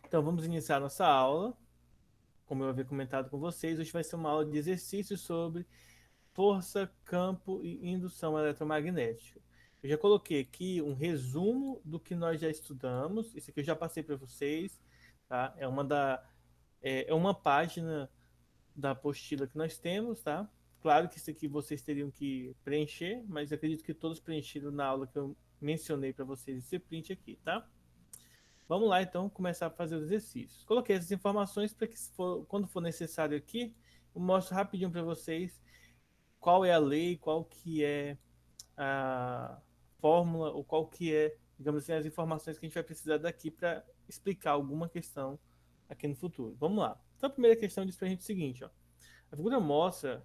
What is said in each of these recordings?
Então, vamos iniciar nossa aula. Como eu havia comentado com vocês, hoje vai ser uma aula de exercícios sobre força, campo e indução eletromagnética. Eu já coloquei aqui um resumo do que nós já estudamos. Isso aqui eu já passei para vocês, tá? É uma página da apostila que nós temos, tá? Claro que isso aqui vocês teriam que preencher, mas acredito que todos preencheram na aula que eu mencionei para vocês esse print aqui, tá? Vamos lá, então, começar a fazer os exercícios. Coloquei essas informações para que, quando for necessário aqui, eu mostro rapidinho para vocês qual é a lei, qual que é a fórmula, ou qual que é, digamos assim, as informações que a gente vai precisar daqui para explicar alguma questão aqui no futuro. Vamos lá. Então, a primeira questão diz para a gente o seguinte, ó. A figura mostra...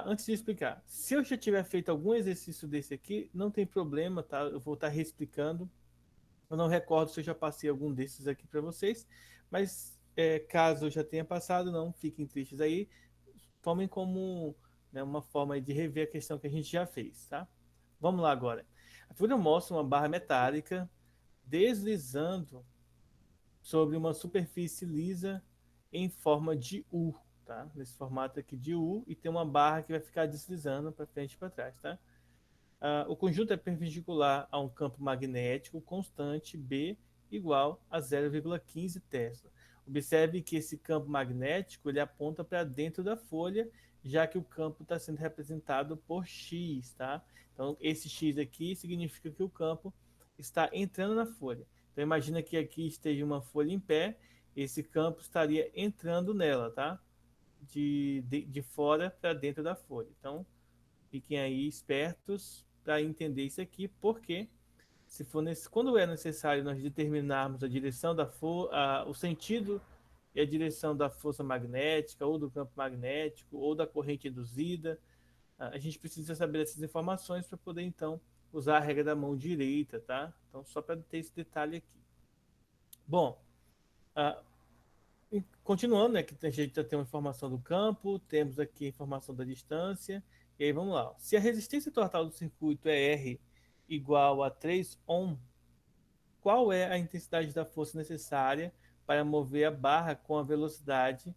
antes de explicar, se eu já tiver feito algum exercício desse aqui, não tem problema, tá? Eu vou estar reexplicando. Eu não recordo se eu já passei algum desses aqui para vocês, mas caso eu já tenha passado, não fiquem tristes aí. Tomem como, né, uma forma de rever a questão que a gente já fez, tá? Vamos lá agora. A figura mostra uma barra metálica deslizando sobre uma superfície lisa em forma de U, tá? Nesse formato aqui de U, e tem uma barra que vai ficar deslizando para frente e para trás, tá? O conjunto é perpendicular a um campo magnético constante B igual a 0,15 Tesla. Observe que esse campo magnético ele aponta para dentro da folha, já que o campo está sendo representado por X, tá? Então, esse X aqui significa que o campo está entrando na folha. Então, imagina que aqui esteja uma folha em pé, esse campo estaria entrando nela, tá? De fora para dentro da folha. Então, fiquem aí espertos para entender isso aqui, porque se for quando é necessário nós determinarmos a direção o sentido e a direção da força magnética, ou do campo magnético, ou da corrente induzida, a gente precisa saber essas informações para poder então usar a regra da mão direita, tá? Então, só para ter esse detalhe aqui. Bom, uh, continuando, né, que a gente já tem uma informação do campo, temos aqui a informação da distância, e aí vamos lá. Se a resistência total do circuito é R igual a 3 ohm, qual é a intensidade da força necessária para mover a barra com a velocidade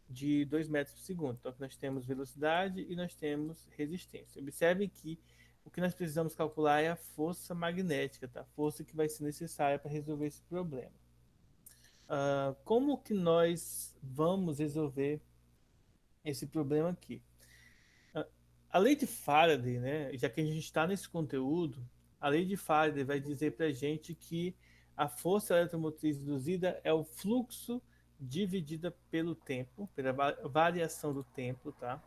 de 2 metros por segundo? Então, nós temos velocidade e nós temos resistência. Observe que o que nós precisamos calcular é a força magnética, tá? A força que vai ser necessária para resolver esse problema. Como que nós vamos resolver esse problema aqui? Ah, A lei de Faraday, né, já que a gente está nesse conteúdo, a lei de Faraday vai dizer para a gente que a força eletromotriz induzida é o fluxo dividida pelo tempo, pela variação do tempo, tá?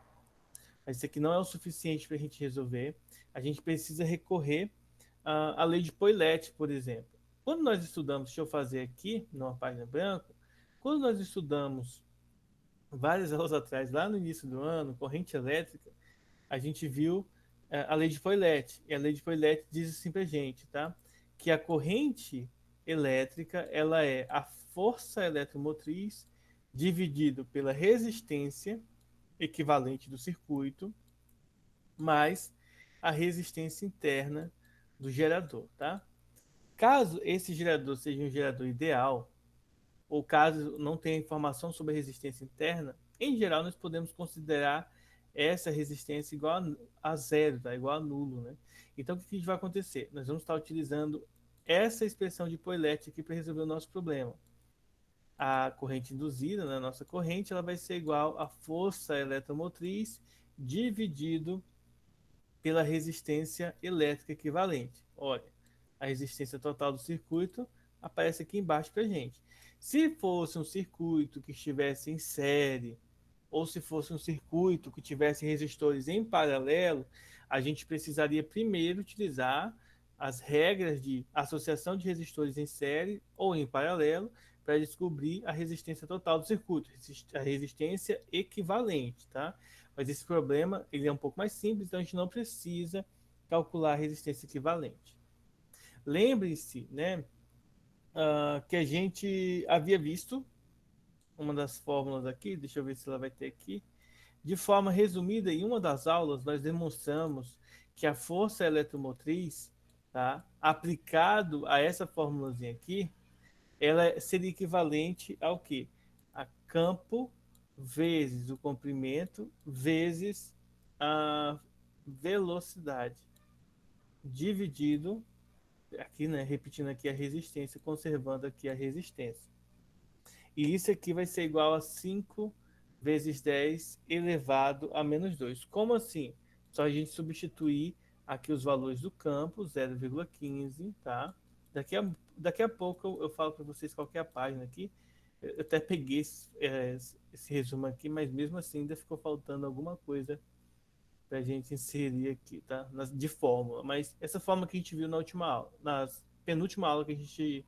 Mas isso aqui não é o suficiente para a gente resolver. A gente precisa recorrer à lei de Poilet, por exemplo. Quando nós estudamos, deixa eu fazer aqui, numa página branca, quando nós estudamos várias aulas atrás, lá no início do ano, corrente elétrica, a gente viu a lei de Poilet. E a lei de Poilet diz assim para a gente, tá? Que a corrente elétrica ela é a força eletromotriz dividido pela resistência equivalente do circuito mais a resistência interna do gerador, tá? Caso esse gerador seja um gerador ideal, ou caso não tenha informação sobre a resistência interna, em geral nós podemos considerar essa resistência igual a zero, tá? Igual a nulo, né? Então o que a gente vai acontecer? Nós vamos estar utilizando essa expressão de Poilet aqui para resolver o nosso problema. A corrente induzida, na nossa corrente, ela vai ser igual à força eletromotriz dividido pela resistência elétrica equivalente. Olha, a resistência total do circuito aparece aqui embaixo para a gente. Se fosse um circuito que estivesse em série, ou se fosse um circuito que tivesse resistores em paralelo, a gente precisaria primeiro utilizar as regras de associação de resistores em série ou em paralelo para descobrir a resistência total do circuito, a resistência equivalente, tá? Mas esse problema ele é um pouco mais simples, então a gente não precisa calcular a resistência equivalente. Lembre-se, né, que a gente havia visto uma das fórmulas aqui, deixa eu ver se ela vai ter aqui. De forma resumida, em uma das aulas, nós demonstramos que a força eletromotriz, tá, aplicado a essa formulazinha aqui, ela seria equivalente ao quê? A campo vezes o comprimento vezes a velocidade dividido aqui, né, repetindo aqui a resistência, conservando aqui a resistência. E isso aqui vai ser igual a 5 vezes 10 elevado a menos 2. Como assim? Só a gente substituir aqui os valores do campo, 0,15, tá? Daqui a pouco eu falo para vocês qual que é a página aqui. Eu até peguei esse resumo aqui, mas mesmo assim ainda ficou faltando alguma coisa para a gente inserir aqui, tá? De fórmula. Mas essa fórmula que a gente viu na última aula, na penúltima aula que a gente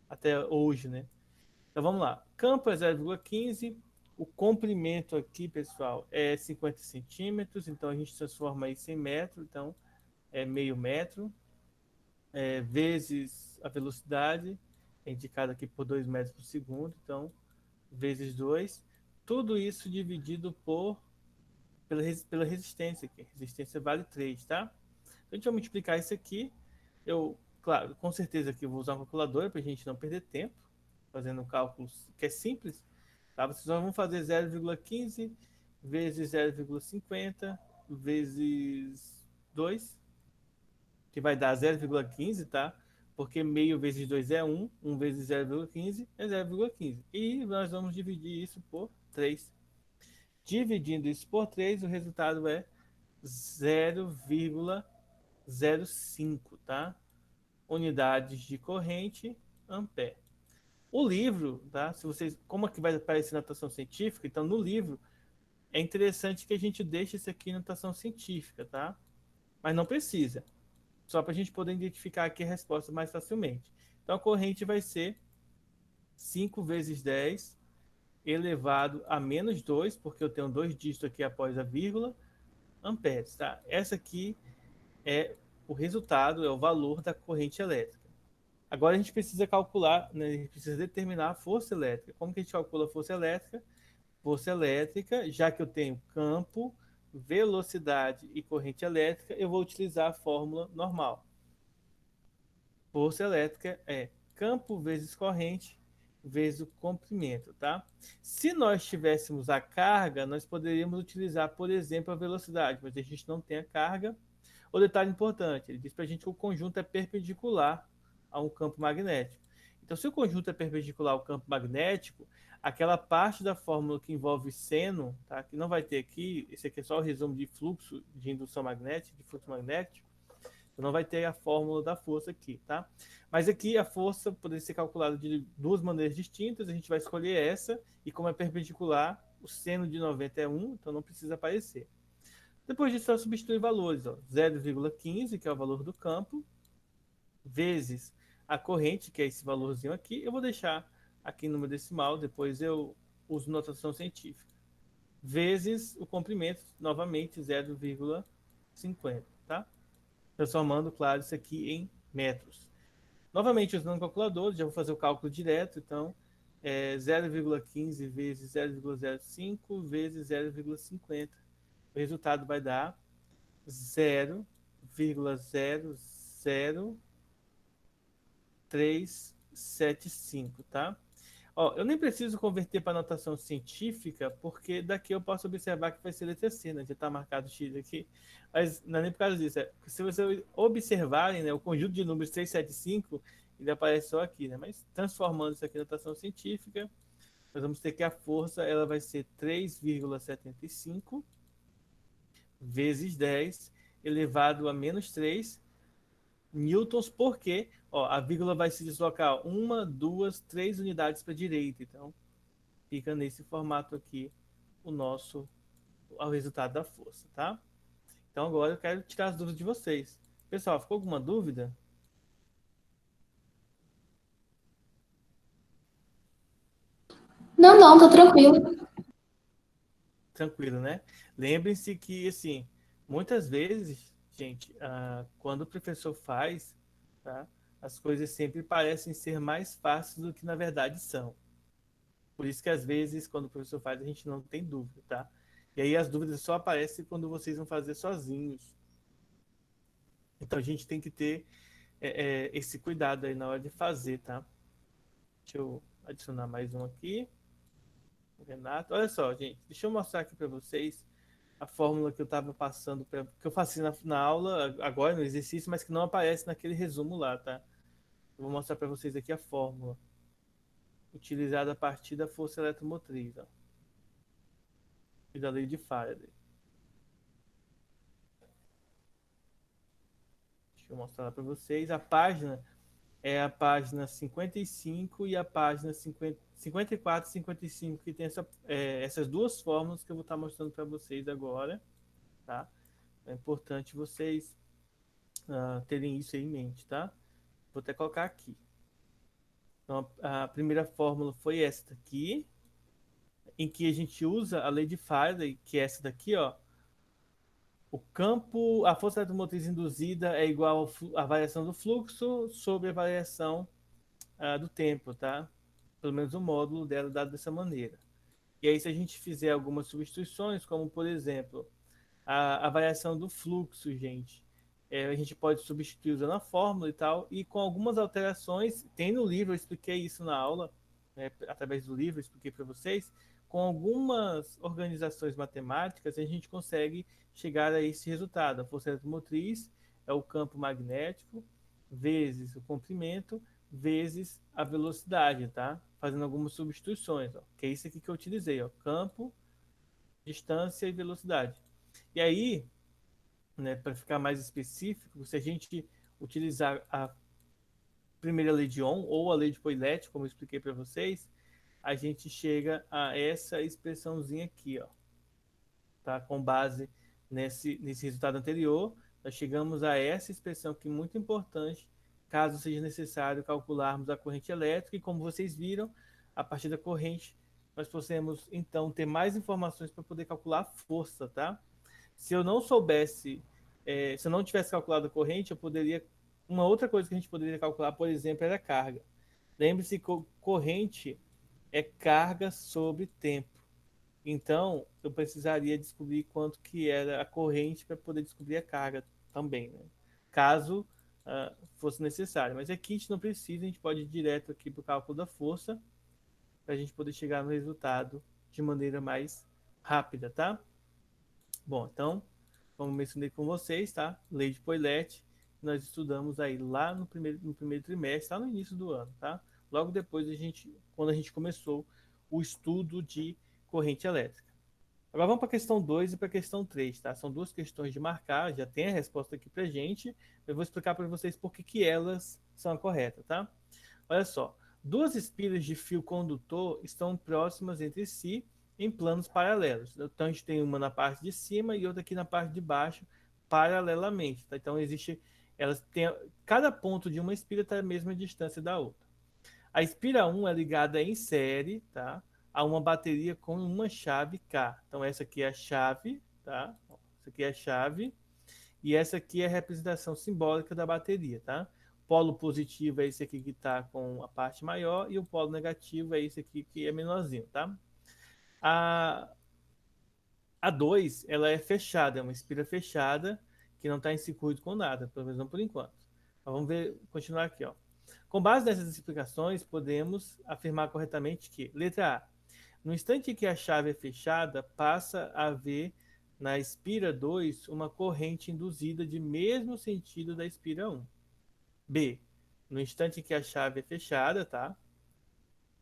até hoje, né? Então vamos lá. Campo é 0,15. O comprimento aqui, pessoal, é 50 centímetros. Então a gente transforma isso em metro. Então é meio metro. Vezes a velocidade, é indicada aqui por 2 metros por segundo. Então, vezes 2. Tudo isso dividido pela resistência aqui. Resistência vale 3, tá? Então a gente vai multiplicar isso aqui. Claro, com certeza aqui eu vou usar uma calculadora para a gente não perder tempo, fazendo um cálculo que é simples. Tá? Vocês vão fazer 0,15 vezes 0,50 vezes 2, que vai dar 0,15, tá? Porque meio vezes 2 é 1, 1 vezes 0,15 é 0,15. E nós vamos dividir isso por 3. Dividindo isso por 3, o resultado é 0,05, tá? Unidades de corrente, ampere. O livro, tá? Se vocês, como aqui vai aparecer notação científica, então no livro é interessante que a gente deixe isso aqui em notação científica, tá? Mas não precisa. Só para a gente poder identificar aqui a resposta mais facilmente. Então a corrente vai ser 5 vezes 10 elevado a menos 2, porque eu tenho dois dígitos aqui após a vírgula, amperes, tá? Essa aqui é o resultado, é o valor da corrente elétrica. Agora a gente precisa calcular, né, a gente precisa determinar a força elétrica. Como que a gente calcula a força elétrica? Força elétrica, já que eu tenho campo, velocidade e corrente elétrica, eu vou utilizar a fórmula normal. Força elétrica é campo vezes corrente vezes o comprimento, tá? Se nós tivéssemos a carga, nós poderíamos utilizar, por exemplo, a velocidade, mas a gente não tem a carga. O detalhe importante, ele diz para a gente que o conjunto é perpendicular a um campo magnético. Então, se o conjunto é perpendicular ao campo magnético, aquela parte da fórmula que envolve seno, tá? Que não vai ter aqui, esse aqui é só o resumo de fluxo de indução magnética, de fluxo magnético, não vai ter a fórmula da força aqui, tá? Mas aqui a força poderia ser calculada de duas maneiras distintas, a gente vai escolher essa, e como é perpendicular, o seno de 90 é 1, então não precisa aparecer. Depois disso, eu substituir valores, 0,15, que é o valor do campo, vezes a corrente, que é esse valorzinho aqui, eu vou deixar aqui no número decimal, depois eu uso notação científica, vezes o comprimento, novamente 0,50, tá? Transformando, claro, isso aqui em metros. Novamente, usando o calculador, já vou fazer o cálculo direto, então, 0,15 vezes 0,05 vezes 0,50. O resultado vai dar 0,00375, tá? Ó, eu nem preciso converter para notação científica, porque daqui eu posso observar que vai ser letra C, né? Já está marcado X aqui. Mas não é nem por causa disso. Se vocês observarem, né, o conjunto de números 375, ele aparece só aqui, né? Mas transformando isso aqui em notação científica, nós vamos ter que a força ela vai ser 3,75 vezes 10 elevado a menos 3 newtons, porque a vírgula vai se deslocar uma, duas, três unidades para a direita. Então, fica nesse formato aqui o resultado da força, tá? Então, agora eu quero tirar as dúvidas de vocês. Pessoal, ficou alguma dúvida? Não, não, tô tranquilo. Tranquilo, né? Lembrem-se que, assim, muitas vezes, gente, quando o professor faz, tá? As coisas sempre parecem ser mais fáceis do que na verdade são. Por isso que às vezes, quando o professor faz, a gente não tem dúvida, tá? E aí as dúvidas só aparecem quando vocês vão fazer sozinhos. Então a gente tem que ter esse cuidado aí na hora de fazer, tá? Deixa eu adicionar mais um aqui. Renato. Olha só, gente. Deixa eu mostrar aqui para vocês a fórmula que eu estava passando, que eu faço na aula, agora no exercício, mas que não aparece naquele resumo lá, tá? Eu vou mostrar para vocês aqui a fórmula utilizada a partir da força eletromotriz, ó, e da lei de Faraday. Deixa eu mostrar para vocês. A página é a página 55 e a página 54 e 55, que tem essas duas fórmulas que eu vou estar mostrando para vocês agora, tá? É importante vocês terem isso aí em mente, tá? Vou até colocar aqui. Então, a primeira fórmula foi essa daqui, em que a gente usa a lei de Faraday, que é essa daqui, ó. O campo, a força eletromotriz induzida é igual à variação do fluxo sobre a variação do tempo, tá? Pelo menos o módulo dela dado dessa maneira. E aí, se a gente fizer algumas substituições, como por exemplo, a variação do fluxo, gente, a gente pode substituir usando a fórmula e tal, e com algumas alterações, tem no livro, eu expliquei isso na aula, através do livro, eu expliquei para vocês, com algumas organizações matemáticas, a gente consegue chegar a esse resultado. A força eletromotriz é o campo magnético, vezes o comprimento, vezes a velocidade, tá? Fazendo algumas substituições, ó, que é isso aqui que eu utilizei, ó, campo, distância e velocidade. E aí, né, para ficar mais específico, se a gente utilizar a primeira lei de Ohm ou a lei de Poilet, como eu expliquei para vocês, a gente chega a essa expressãozinha aqui, ó, tá? Com base nesse resultado anterior, nós chegamos a essa expressão que é muito importante, caso seja necessário calcularmos a corrente elétrica, e como vocês viram, a partir da corrente, nós podemos então ter mais informações para poder calcular a força, tá? Se eu não soubesse, se eu não tivesse calculado a corrente, eu poderia. Uma outra coisa que a gente poderia calcular, por exemplo, era a carga. Lembre-se que corrente é carga sobre tempo. Então, eu precisaria descobrir quanto que era a corrente para poder descobrir a carga também, né? Caso fosse necessário. Mas aqui a gente não precisa, a gente pode ir direto aqui para o cálculo da força, para a gente poder chegar no resultado de maneira mais rápida, tá? Bom, então, como mencionei com vocês, tá? Lei de Poilet, nós estudamos aí lá no primeiro trimestre, lá no início do ano, tá? Logo depois, quando a gente começou o estudo de corrente elétrica. Agora vamos para a questão 2 e para a questão 3, tá? São duas questões de marcar, já tem a resposta aqui para gente. Eu vou explicar para vocês por que elas são a correta, tá? Olha só, duas espiras de fio condutor estão próximas entre si em planos paralelos. Então a gente tem uma na parte de cima e outra aqui na parte de baixo, paralelamente. Tá? Então elas têm, cada ponto de uma espira está à mesma distância da outra. A espira 1 é ligada em série, tá? A uma bateria com uma chave K. Então essa aqui é a chave, tá? Essa aqui é a chave e essa aqui é a representação simbólica da bateria, tá? O polo positivo é esse aqui que está com a parte maior e o polo negativo é esse aqui que é menorzinho, tá? A, a 2, ela é fechada, é uma espira fechada que não está em circuito com nada, pelo menos não por enquanto. Então, vamos ver, continuar aqui, ó. Com base nessas explicações, podemos afirmar corretamente que, letra A, no instante em que a chave é fechada, passa a haver na espira 2 uma corrente induzida de mesmo sentido da espira 1. B, no instante em que a chave é fechada, tá?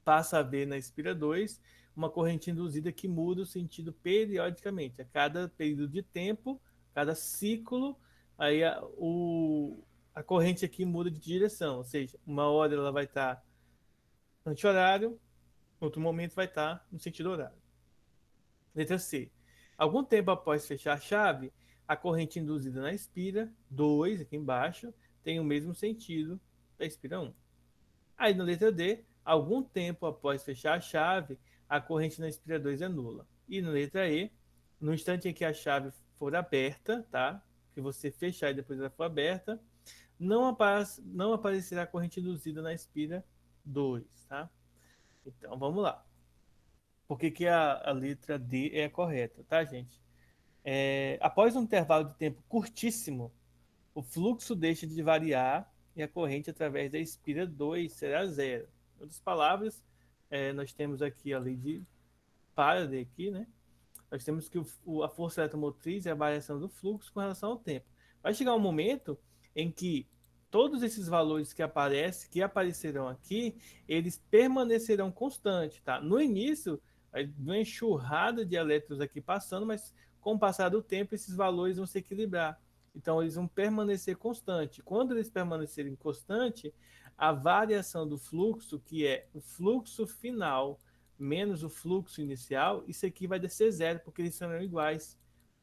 Passa a haver na espira 2 uma corrente induzida que muda o sentido periodicamente. A cada período de tempo, cada ciclo, aí a corrente aqui muda de direção. Ou seja, uma hora ela vai estar anti-horário, outro momento vai estar no sentido horário. Letra C. Algum tempo após fechar a chave, a corrente induzida na espira 2, aqui embaixo, tem o mesmo sentido da espira 1. Aí na letra D, algum tempo após fechar a chave, a corrente na espira 2 é nula. E na letra E, no instante em que a chave for aberta, tá? Que você fechar e depois ela for aberta, não aparecerá a corrente induzida na espira 2, tá? Então vamos lá. Por que a letra D é a correta, tá, gente? Após um intervalo de tempo curtíssimo, o fluxo deixa de variar e a corrente através da espira 2 será zero. Em outras palavras, nós temos aqui a lei de Faraday aqui, né? Nós temos que a força eletromotriz é a variação do fluxo com relação ao tempo. Vai chegar um momento em que todos esses valores que aparecem, que aparecerão aqui, eles permanecerão constantes, tá? No início, vai vir uma enxurrada de elétrons aqui passando, mas com o passar do tempo, esses valores vão se equilibrar. Então, eles vão permanecer constantes. Quando eles permanecerem constantes, a variação do fluxo, que é o fluxo final menos o fluxo inicial, isso aqui vai descer zero, porque eles serão iguais.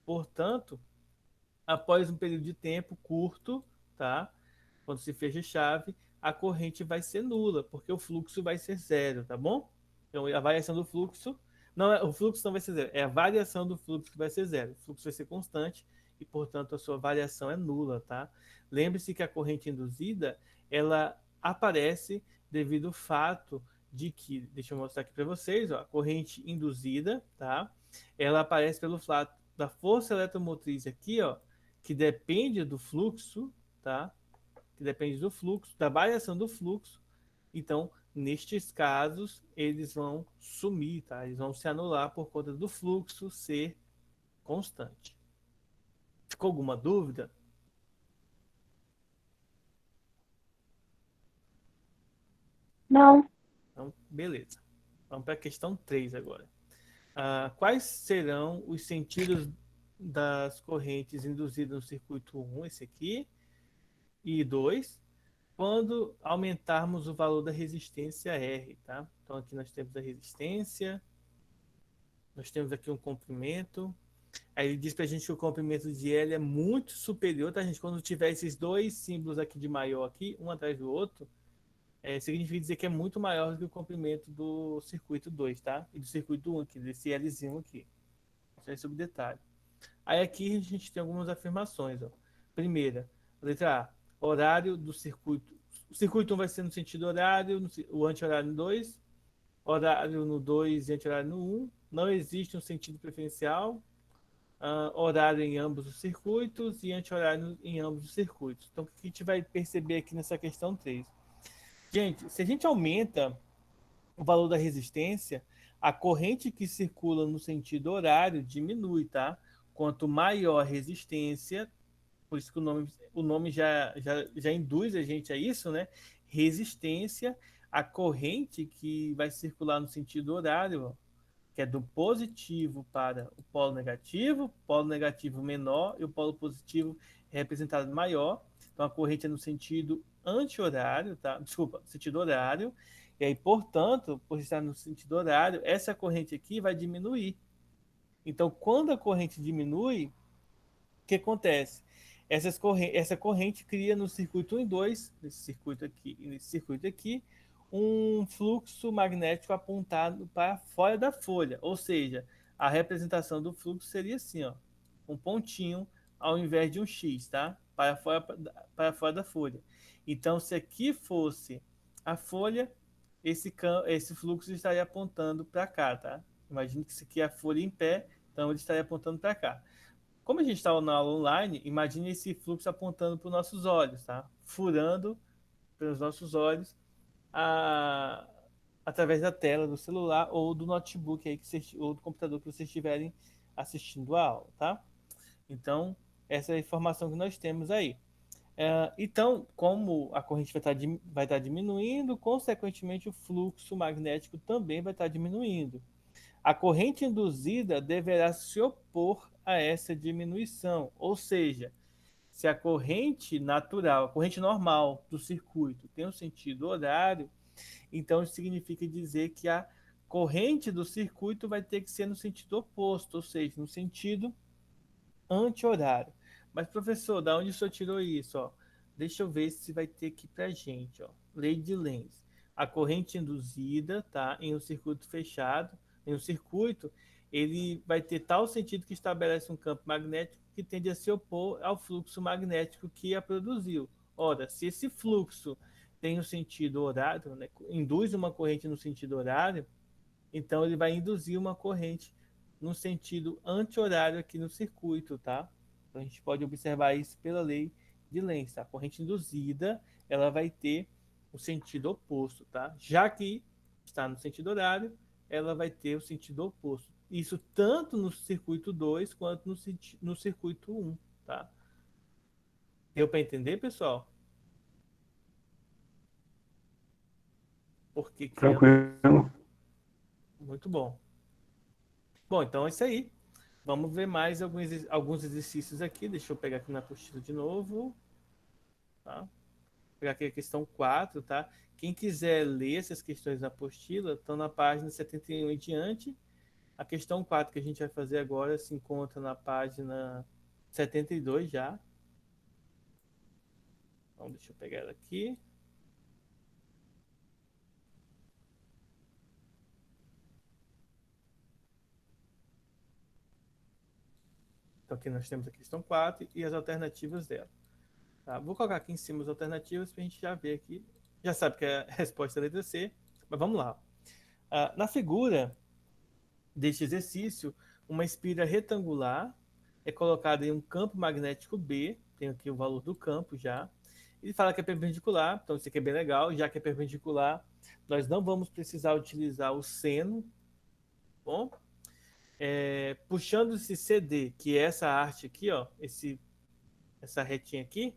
Portanto, após um período de tempo curto, tá? Quando se fecha a chave, a corrente vai ser nula, porque o fluxo vai ser zero, tá bom? Então, a variação do fluxo, não é, o fluxo não vai ser zero, é a variação do fluxo que vai ser zero. O fluxo vai ser constante e, portanto, a sua variação é nula, tá? Lembre-se que a corrente induzida, ela aparece devido ao fato de que, deixa eu mostrar aqui para vocês, ó, a corrente induzida, tá? Ela aparece pelo fato da força eletromotriz aqui, ó, que depende do fluxo, tá? Que depende do fluxo, da variação do fluxo. Então, nestes casos, eles vão sumir, tá? Eles vão se anular por conta do fluxo ser constante. Ficou alguma dúvida? Não. Então, beleza. Vamos para a questão 3 agora. Quais serão os sentidos das correntes induzidas no circuito 1, esse aqui, e 2, quando aumentarmos o valor da resistência R, tá? Então aqui nós temos a resistência, nós temos aqui um comprimento. Aí ele diz para a gente que o comprimento de L é muito superior, tá, gente? Quando tiver esses dois símbolos aqui de maior aqui, um atrás do outro, significa dizer que é muito maior do que o comprimento do circuito 2, tá? E do circuito 1 aqui, desse Lzinho aqui. Isso é sobre detalhe. Aí aqui a gente tem algumas afirmações, ó. Primeira, letra A, horário do circuito. O circuito 1 vai ser no sentido horário, o anti-horário no 2, horário no 2 e anti-horário no 1. Não existe um sentido preferencial, horário em ambos os circuitos e anti-horário em ambos os circuitos. Então, o que a gente vai perceber aqui nessa questão 3? Gente, se a gente aumenta o valor da resistência, a corrente que circula no sentido horário diminui, tá? Quanto maior a resistência, por isso que o nome já induz a gente a isso, né? Resistência, a corrente que vai circular no sentido horário, que é do positivo para o polo negativo menor e o polo positivo é representado maior. Então a corrente é no sentido anti-horário, tá? Desculpa, sentido horário. E aí, portanto, por estar no sentido horário, essa corrente aqui vai diminuir. Então, quando a corrente diminui, o que acontece? Essa corrente cria no circuito 1 e 2, nesse circuito aqui, um fluxo magnético apontado para fora da folha. Ou seja, a representação do fluxo seria assim, ó, um pontinho ao invés de um X, tá? Para fora da folha. Então, se aqui fosse a folha, esse fluxo estaria apontando para cá, tá? Imagine que isso aqui é a folha em pé, então ele estaria apontando para cá. Como a gente está na aula online, imagine esse fluxo apontando para os nossos olhos, tá? Furando pelos nossos olhos a, através da tela do celular ou do notebook aí ou do computador que vocês estiverem assistindo a aula, tá? Então, essa é a informação que nós temos aí. Então, como a corrente vai estar diminuindo, consequentemente o fluxo magnético também vai estar diminuindo. A corrente induzida deverá se opor a essa diminuição, ou seja, se a corrente natural, a corrente normal do circuito tem um sentido horário, então isso significa dizer que a corrente do circuito vai ter que ser no sentido oposto, ou seja, no sentido anti-horário. Mas, professor, da onde o senhor tirou isso? Ó? Deixa eu ver se vai ter aqui para gente. Ó. Lei de Lenz. A corrente induzida, tá, em um circuito fechado, em um circuito, ele vai ter tal sentido que estabelece um campo magnético que tende a se opor ao fluxo magnético que a produziu. Ora, se esse fluxo tem um sentido horário, né, induz uma corrente no sentido horário, então ele vai induzir uma corrente no sentido anti-horário aqui no circuito, tá? Então a gente pode observar isso pela lei de Lenz, tá? A corrente induzida, ela vai ter o sentido oposto, tá? Já que está no sentido horário, ela vai ter o sentido oposto. Isso tanto no circuito 2 quanto no circuito 1, tá? Deu para entender, pessoal? Por que que ambos? Tranquilo. Muito bom. Bom, então é isso aí. Vamos ver mais alguns exercícios aqui. Deixa eu pegar aqui na apostila de novo. Tá? Vou pegar aqui a questão 4, tá? Quem quiser ler essas questões na apostila, estão na página 71 e diante. A questão 4 que a gente vai fazer agora se encontra na página 72 já. Então, deixa eu pegar ela aqui. Então, aqui nós temos a questão 4 e as alternativas dela. Tá? Vou colocar aqui em cima as alternativas para a gente já ver aqui. Já sabe que é a resposta é a letra C, mas vamos lá. Na figura deste exercício, uma espira retangular é colocada em um campo magnético B, tem aqui o valor do campo já. Ele fala que é perpendicular, então isso aqui é bem legal, já que é perpendicular, nós não vamos precisar utilizar o seno, bom? Puxando esse CD, que é essa arte aqui, ó, essa retinha aqui,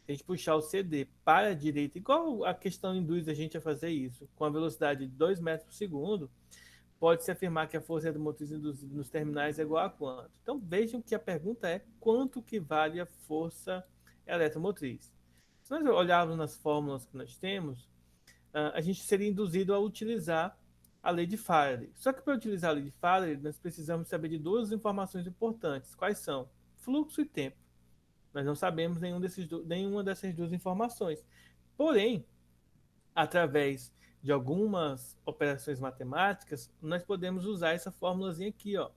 se a gente puxar o CD para a direita, igual a questão induz a gente a fazer isso, com a velocidade de 2 metros por segundo, pode-se afirmar que a força eletromotriz induzida nos terminais é igual a quanto? Então vejam que a pergunta é quanto que vale a força eletromotriz. Se nós olharmos nas fórmulas que nós temos, a gente seria induzido a utilizar a lei de Faraday. Só que para utilizar a lei de Faraday, nós precisamos saber de duas informações importantes. Quais são? Fluxo e tempo. Nós não sabemos nenhuma dessas duas informações. Porém, através de algumas operações matemáticas, nós podemos usar essa formulazinha aqui, ó.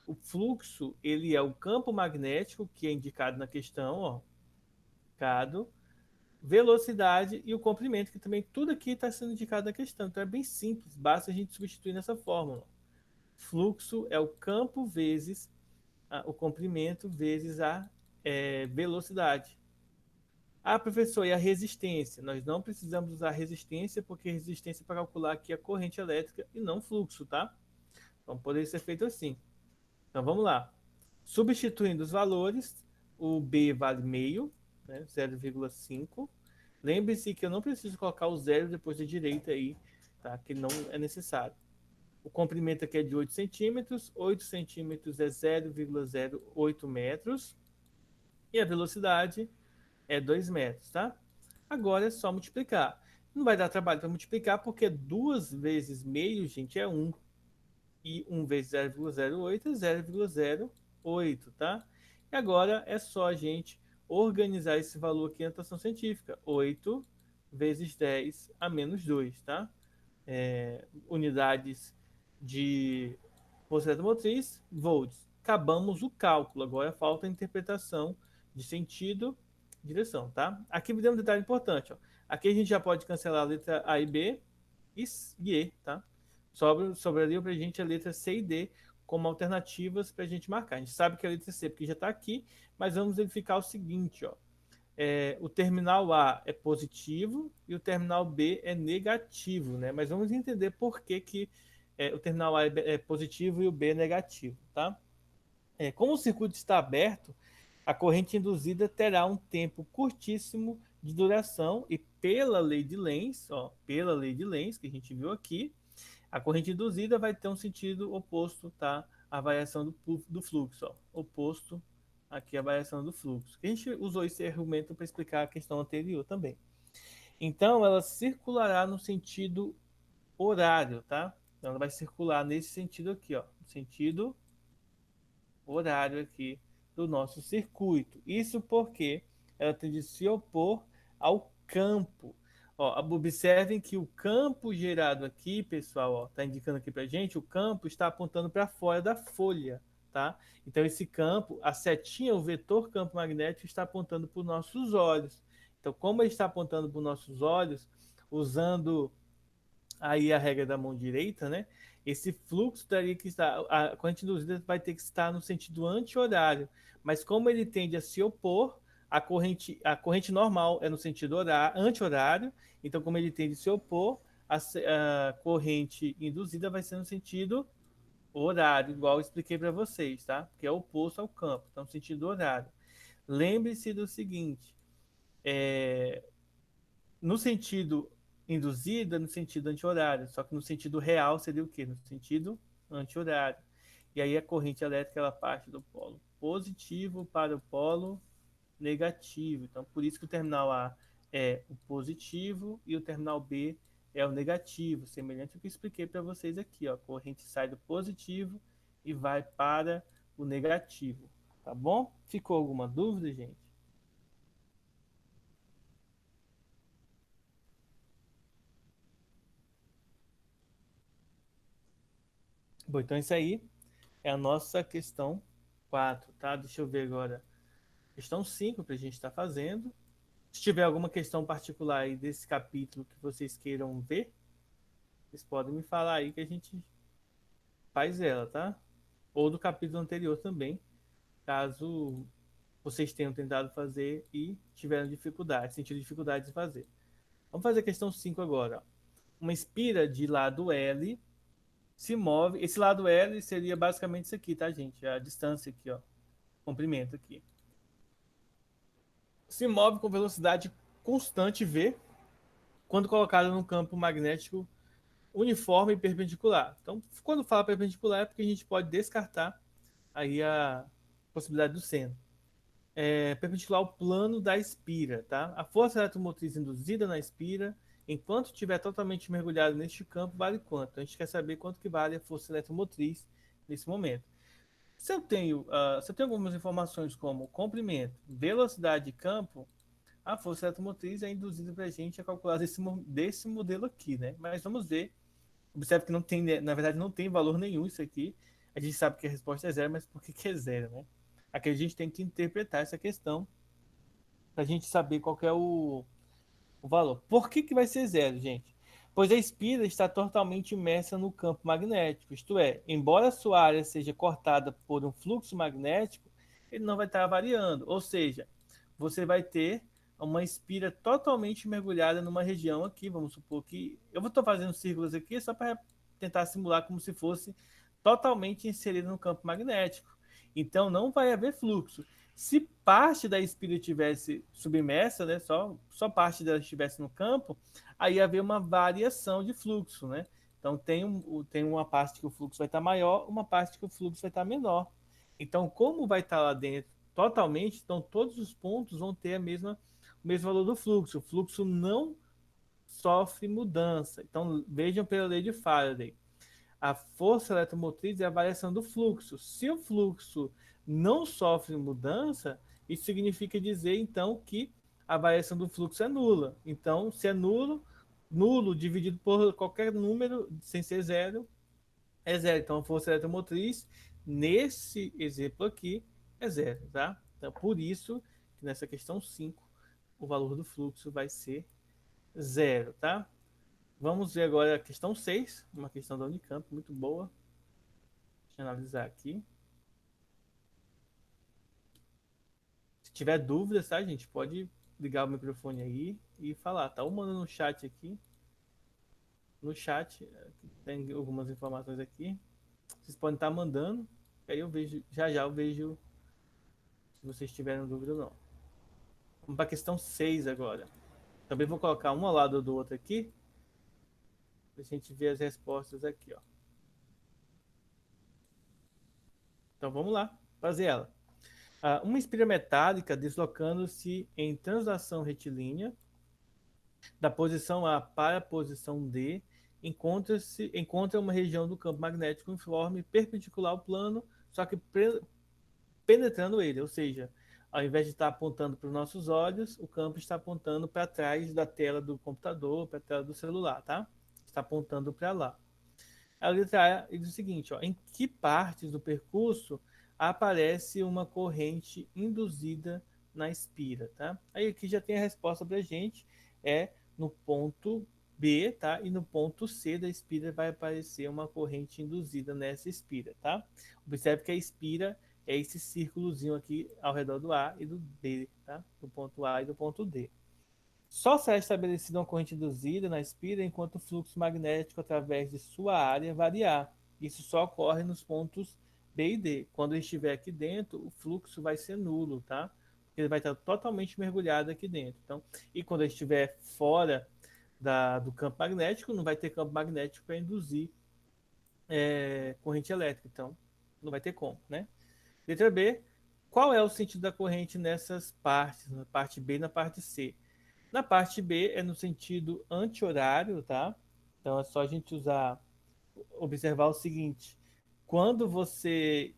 O fluxo, ele é o campo magnético que é indicado na questão, ó, indicado, velocidade e o comprimento, que também tudo aqui está sendo indicado na questão. Então é bem simples, basta a gente substituir nessa fórmula. Fluxo é o campo vezes o comprimento vezes a velocidade. Ah, professor, e a resistência? Nós não precisamos usar resistência, porque resistência é para calcular aqui a corrente elétrica e não fluxo, tá? Então poderia ser feito assim. Então vamos lá. Substituindo os valores, o B vale meio, né, 0,5. Lembre-se que eu não preciso colocar o zero depois da direita aí, tá? Que não é necessário. O comprimento aqui é de 8 centímetros. 8 centímetros é 0,08 metros. E a velocidade é 2 metros, tá? Agora é só multiplicar. Não vai dar trabalho para multiplicar, porque 2 vezes meio, gente, é 1. E 1 vezes 0,08 é 0,08, tá? E agora é só a gente organizar esse valor aqui na notação científica. 8 vezes 10 a menos 2, tá? Unidades de força eletromotriz, volts. Acabamos o cálculo. Agora falta a interpretação de sentido, direção, tá? Aqui me deu um detalhe importante, ó. Aqui a gente já pode cancelar a letra A e B e E, tá? Sobraria para a gente a letra C e D como alternativas para a gente marcar. A gente sabe que a letra C porque já está aqui, mas vamos verificar o seguinte, ó. O terminal A é positivo e o terminal B é negativo, né? Mas vamos entender por que o terminal A é positivo e o B é negativo, tá? Como o circuito está aberto, a corrente induzida terá um tempo curtíssimo de duração e pela lei de Lenz, ó, pela lei de Lenz que a gente viu aqui, a corrente induzida vai ter um sentido oposto, tá? À variação do fluxo, ó, oposto aqui à variação do fluxo. A gente usou esse argumento para explicar a questão anterior também. Então, ela circulará no sentido horário, tá? Então, ela vai circular nesse sentido aqui, ó, no sentido horário aqui do nosso circuito. Isso porque ela tem de se opor ao campo. Ó, observem que o campo gerado aqui, pessoal, está indicando aqui para gente, o campo está apontando para fora da folha, tá? Então esse campo, a setinha, o vetor campo magnético está apontando para os nossos olhos. Então, como ele está apontando para os nossos olhos, usando aí a regra da mão direita, né? Esse fluxo teria que estar, a corrente induzida vai ter que estar no sentido anti-horário, mas como ele tende a se opor A corrente normal é no sentido anti-horário, então, como ele tende a se opor, a corrente induzida vai ser no sentido horário, igual eu expliquei para vocês, tá? Que é oposto ao campo, então, sentido horário. Lembre-se do seguinte: é, no sentido induzido, é no sentido anti-horário, só que no sentido real seria o quê? No sentido anti-horário. E aí a corrente elétrica ela parte do polo positivo para o polo negativo. Então, por isso que o terminal A é o positivo e o terminal B é o negativo, semelhante ao que eu expliquei para vocês aqui. Ó. A corrente sai do positivo e vai para o negativo. Tá bom? Ficou alguma dúvida, gente? Bom, então isso aí é a nossa questão 4, tá? Deixa eu ver agora. Questão 5 para a gente estar fazendo. Se tiver alguma questão particular aí desse capítulo que vocês queiram ver, vocês podem me falar aí que a gente faz ela, tá? Ou do capítulo anterior também, caso vocês tenham tentado fazer e tiveram dificuldade, sentido dificuldade de fazer. Vamos fazer a questão 5 agora. Uma espira de lado L se move. Esse lado L seria basicamente isso aqui, tá, gente? A distância aqui, ó. Comprimento aqui. Se move com velocidade constante V quando colocada num campo magnético uniforme e perpendicular. Então, quando fala perpendicular é porque a gente pode descartar aí a possibilidade do seno. Perpendicular ao plano da espira, tá? A força eletromotriz induzida na espira, enquanto estiver totalmente mergulhado neste campo, vale quanto? Então, a gente quer saber quanto que vale a força eletromotriz nesse momento. Se eu tenho algumas informações como comprimento, velocidade de campo, a força eletromotriz é induzida para a gente a calcular desse modelo aqui, né? Mas vamos ver. Observe que não tem, na verdade, não tem valor nenhum isso aqui. A gente sabe que a resposta é zero, mas por que que é zero, né? Aqui a gente tem que interpretar essa questão para a gente saber qual que é o valor. Por que que vai ser zero, gente? Pois a espira está totalmente imersa no campo magnético, isto é, embora sua área seja cortada por um fluxo magnético, ele não vai estar variando, ou seja, você vai ter uma espira totalmente mergulhada numa região aqui, vamos supor que eu vou estar fazendo círculos aqui só para tentar simular como se fosse totalmente inserido no campo magnético. Então não vai haver fluxo. Se parte da espira tivesse submersa, né, só parte dela estivesse no campo, aí haver uma variação de fluxo, né? Então tem uma parte que o fluxo vai estar maior, uma parte que o fluxo vai estar menor. Então, como vai estar lá dentro totalmente, então todos os pontos vão ter o mesmo valor do fluxo. O fluxo não sofre mudança. Então, vejam pela lei de Faraday. A força eletromotriz é a variação do fluxo. Se o fluxo não sofre mudança, isso significa dizer, então, que a variação do fluxo é nula. Então, se é nulo, nulo dividido por qualquer número, sem ser zero, é zero. Então, a força eletromotriz, nesse exemplo aqui, é zero, tá? Então, por isso, que nessa questão 5 o valor do fluxo vai ser zero, tá? Vamos ver agora a questão 6, uma questão da Unicamp, muito boa. Deixa eu analisar aqui. Se tiver dúvidas, tá, gente? Pode ligar o microfone aí e falar. Tá? Ou manda no chat aqui. No chat tem algumas informações aqui. Vocês podem estar mandando. Aí eu vejo, já eu vejo se vocês tiverem dúvida ou não. Vamos para a questão 6 agora. Também vou colocar um ao lado do outro aqui. Para a gente ver as respostas aqui, ó. Então vamos lá, fazer ela. Uma espira metálica deslocando-se em translação retilínea da posição A para a posição D encontra uma região do campo magnético uniforme perpendicular ao plano, só que penetrando ele, ou seja, ao invés de estar apontando para os nossos olhos, o campo está apontando para trás da tela do computador, para a tela do celular, tá? Está apontando para lá. A letra A diz o seguinte, ó, em que partes do percurso aparece uma corrente induzida na espira, tá? Aí aqui já tem a resposta para a gente, é no ponto B, tá? E no ponto C da espira vai aparecer uma corrente induzida nessa espira, tá? Observe que a espira é esse círculozinho aqui ao redor do A e do D, tá? Do ponto A e do ponto D. Só será estabelecida uma corrente induzida na espira enquanto o fluxo magnético através de sua área variar. Isso só ocorre nos pontos B e D. Quando ele estiver aqui dentro, o fluxo vai ser nulo, tá? Ele vai estar totalmente mergulhado aqui dentro. Então, e quando ele estiver fora do campo magnético, não vai ter campo magnético para induzir corrente elétrica. Então, não vai ter como, né? Letra B. Qual é o sentido da corrente nessas partes, na parte B e na parte C? Na parte B é no sentido anti-horário, tá? Então é só a gente observar o seguinte: quando você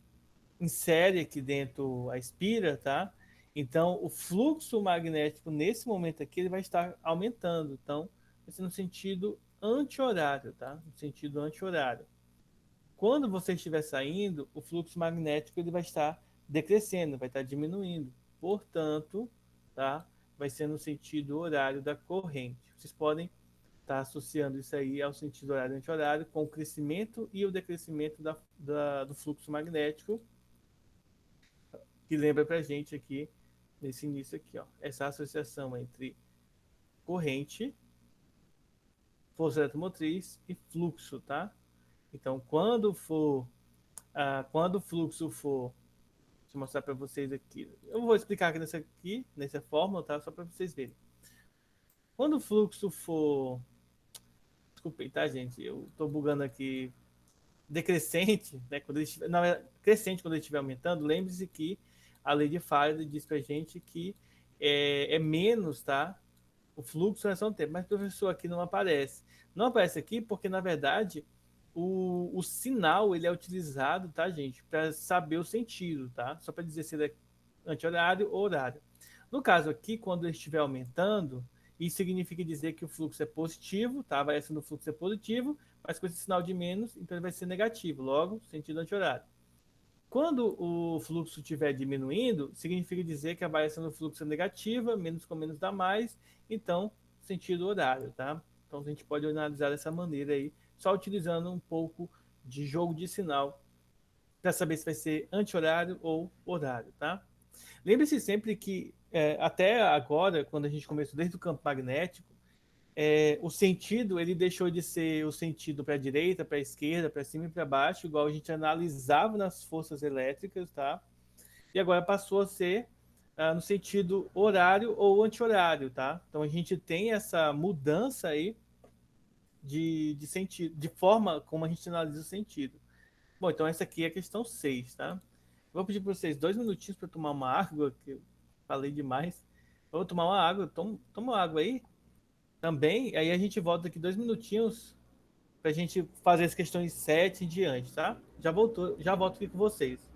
insere aqui dentro a espira, tá? Então o fluxo magnético nesse momento aqui ele vai estar aumentando. Então vai ser no sentido anti-horário, tá? No sentido anti-horário. Quando você estiver saindo, o fluxo magnético ele vai estar decrescendo, vai estar diminuindo. Portanto, tá? Vai ser no sentido horário da corrente. Vocês podem estar associando isso aí ao sentido horário e anti-horário com o crescimento e o decrescimento do fluxo magnético, que lembra para a gente aqui, nesse início aqui, ó, essa associação entre corrente, força eletromotriz e fluxo, tá? Então, quando o fluxo for. Deixa eu mostrar para vocês aqui. Eu vou explicar nessa fórmula, tá? Só para vocês verem. Quando o fluxo for. Desculpem, tá, gente? Eu estou bugando aqui. Decrescente, né? Quando ele estiver, não, é crescente quando ele estiver aumentando. Lembre-se que a lei de Faraday diz para gente que é menos, tá? O fluxo em relação ao tempo. Mas o professor aqui não aparece. Não aparece aqui porque, na verdade, o sinal ele é utilizado, tá, gente, para saber o sentido, tá? Só para dizer se ele é anti-horário ou horário. No caso aqui, quando ele estiver aumentando, isso significa dizer que o fluxo é positivo, tá? A variação do fluxo é positivo, mas com esse sinal de menos, então ele vai ser negativo, logo, sentido anti-horário. Quando o fluxo estiver diminuindo, significa dizer que a variação do fluxo é negativa, menos com menos dá mais, então sentido horário, tá? Então a gente pode analisar dessa maneira aí, só utilizando um pouco de jogo de sinal para saber se vai ser anti-horário ou horário, tá? Lembre-se sempre que até agora, quando a gente começou desde o campo magnético, o sentido ele deixou de ser o sentido para a direita, para a esquerda, para cima e para baixo, igual a gente analisava nas forças elétricas, tá? E agora passou a ser no sentido horário ou anti-horário, tá? Então a gente tem essa mudança aí de sentido, de forma como a gente analisa o sentido. Bom, então essa aqui é a questão 6, tá? Vou pedir para vocês 2 minutinhos para tomar uma água, que eu falei demais. Vou tomar uma água, toma uma água aí também, aí a gente volta aqui 2 minutinhos para a gente fazer as questões 7 em diante, tá? Já volto aqui com vocês.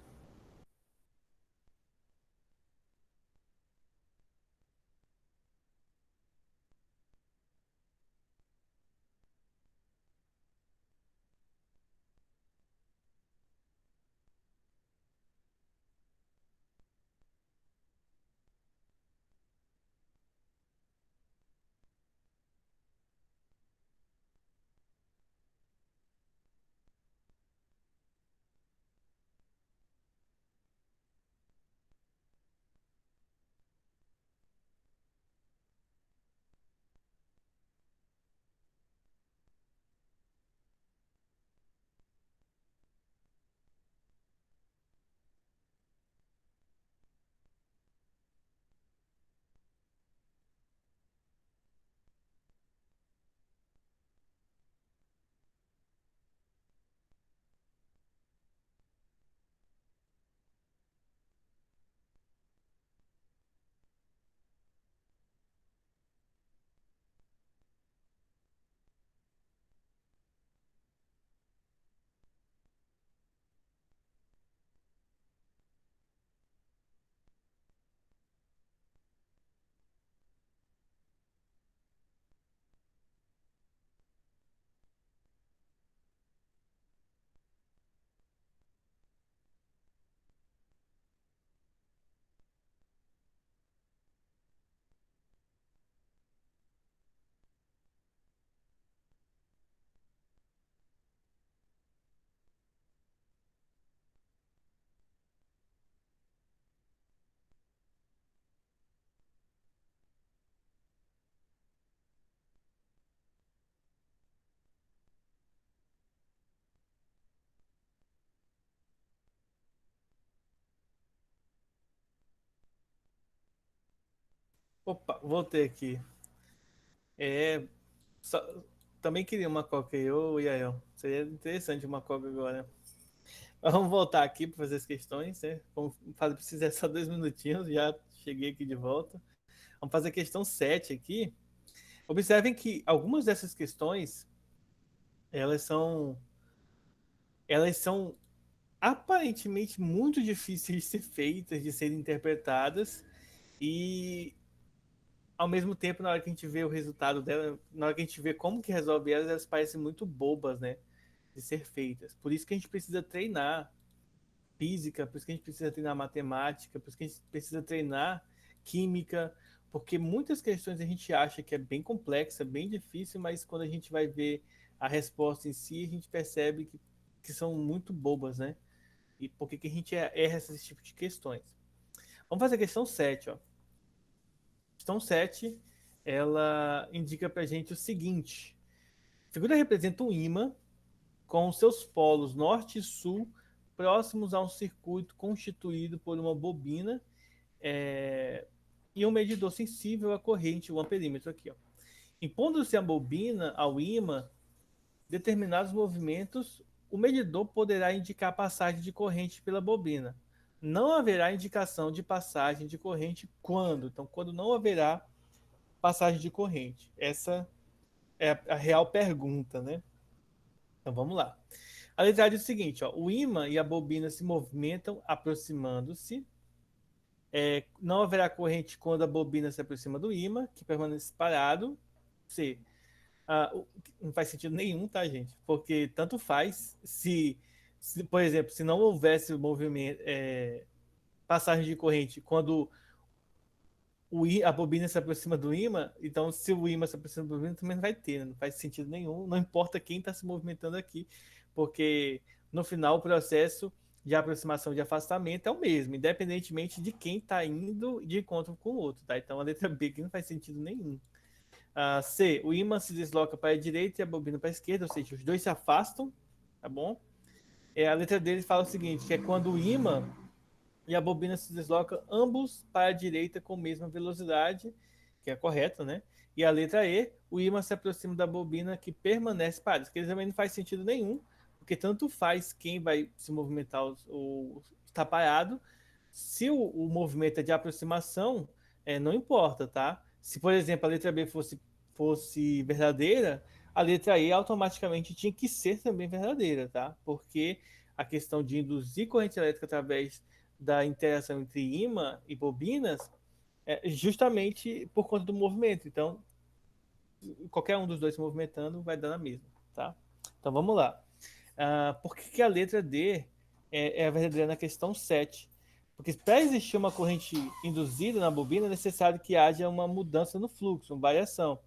Opa, voltei aqui. É, só- também queria uma coca aí, ô Yael. Seria interessante uma coca agora. Mas vamos voltar aqui para fazer as questões, né? Como precisar só 2 minutinhos, já cheguei aqui de volta. Vamos fazer a questão 7 aqui. Observem que algumas dessas questões, elas são, elas são aparentemente muito difíceis de ser feitas, de serem interpretadas, e ao mesmo tempo, na hora que a gente vê o resultado dela, na hora que a gente vê como que resolve elas, elas parecem muito bobas, né? De ser feitas. Por isso que a gente precisa treinar física, por isso que a gente precisa treinar matemática, por isso que a gente precisa treinar química, porque muitas questões a gente acha que é bem complexa, bem difícil, mas quando a gente vai ver a resposta em si, a gente percebe que são muito bobas, né? E por que que a gente erra esses tipos de questões. Vamos fazer a questão 7, ó. Questão 7, ela indica pra gente o seguinte: a figura representa um ímã com seus polos norte e sul próximos a um circuito constituído por uma bobina e um medidor sensível à corrente, o amperímetro aqui, ó. Impondo-se a bobina ao ímã determinados movimentos, o medidor poderá indicar a passagem de corrente pela bobina. Não haverá indicação de passagem de corrente quando? Então, quando não haverá passagem de corrente. Essa é a real pergunta, né? Então vamos lá. A letra A diz o seguinte: ó, o ímã e a bobina se movimentam aproximando-se. Não haverá corrente quando a bobina se aproxima do ímã, que permanece parado. C. Não faz sentido nenhum, tá, gente? Porque tanto faz se por exemplo, se não houvesse movimento, passagem de corrente quando a bobina se aproxima do ímã, então se o ímã se aproxima do bobina, também não vai ter, né? Não faz sentido nenhum, não importa quem está se movimentando aqui, porque no final o processo de aproximação de afastamento é o mesmo, independentemente de quem está indo de encontro com o outro, tá? Então a letra B aqui não faz sentido nenhum. C, o ímã se desloca para a direita e a bobina para a esquerda, ou seja, os dois se afastam, tá bom? A letra D fala o seguinte, que é quando o ímã e a bobina se desloca ambos para a direita com a mesma velocidade, que é correto, né? E a letra E, o ímã se aproxima da bobina que permanece parada. Isso que também não faz sentido nenhum, porque tanto faz quem vai se movimentar ou está parado. Se o movimento é de aproximação, não importa, tá? Se, por exemplo, a letra B fosse verdadeira, a letra E automaticamente tinha que ser também verdadeira, tá? Porque a questão de induzir corrente elétrica através da interação entre ímã e bobinas é justamente por conta do movimento. Então, qualquer um dos dois se movimentando vai dar na mesma, tá? Então, vamos lá. Por que a letra D é a verdadeira na questão 7? Porque para existir uma corrente induzida na bobina, é necessário que haja uma mudança no fluxo, uma variação.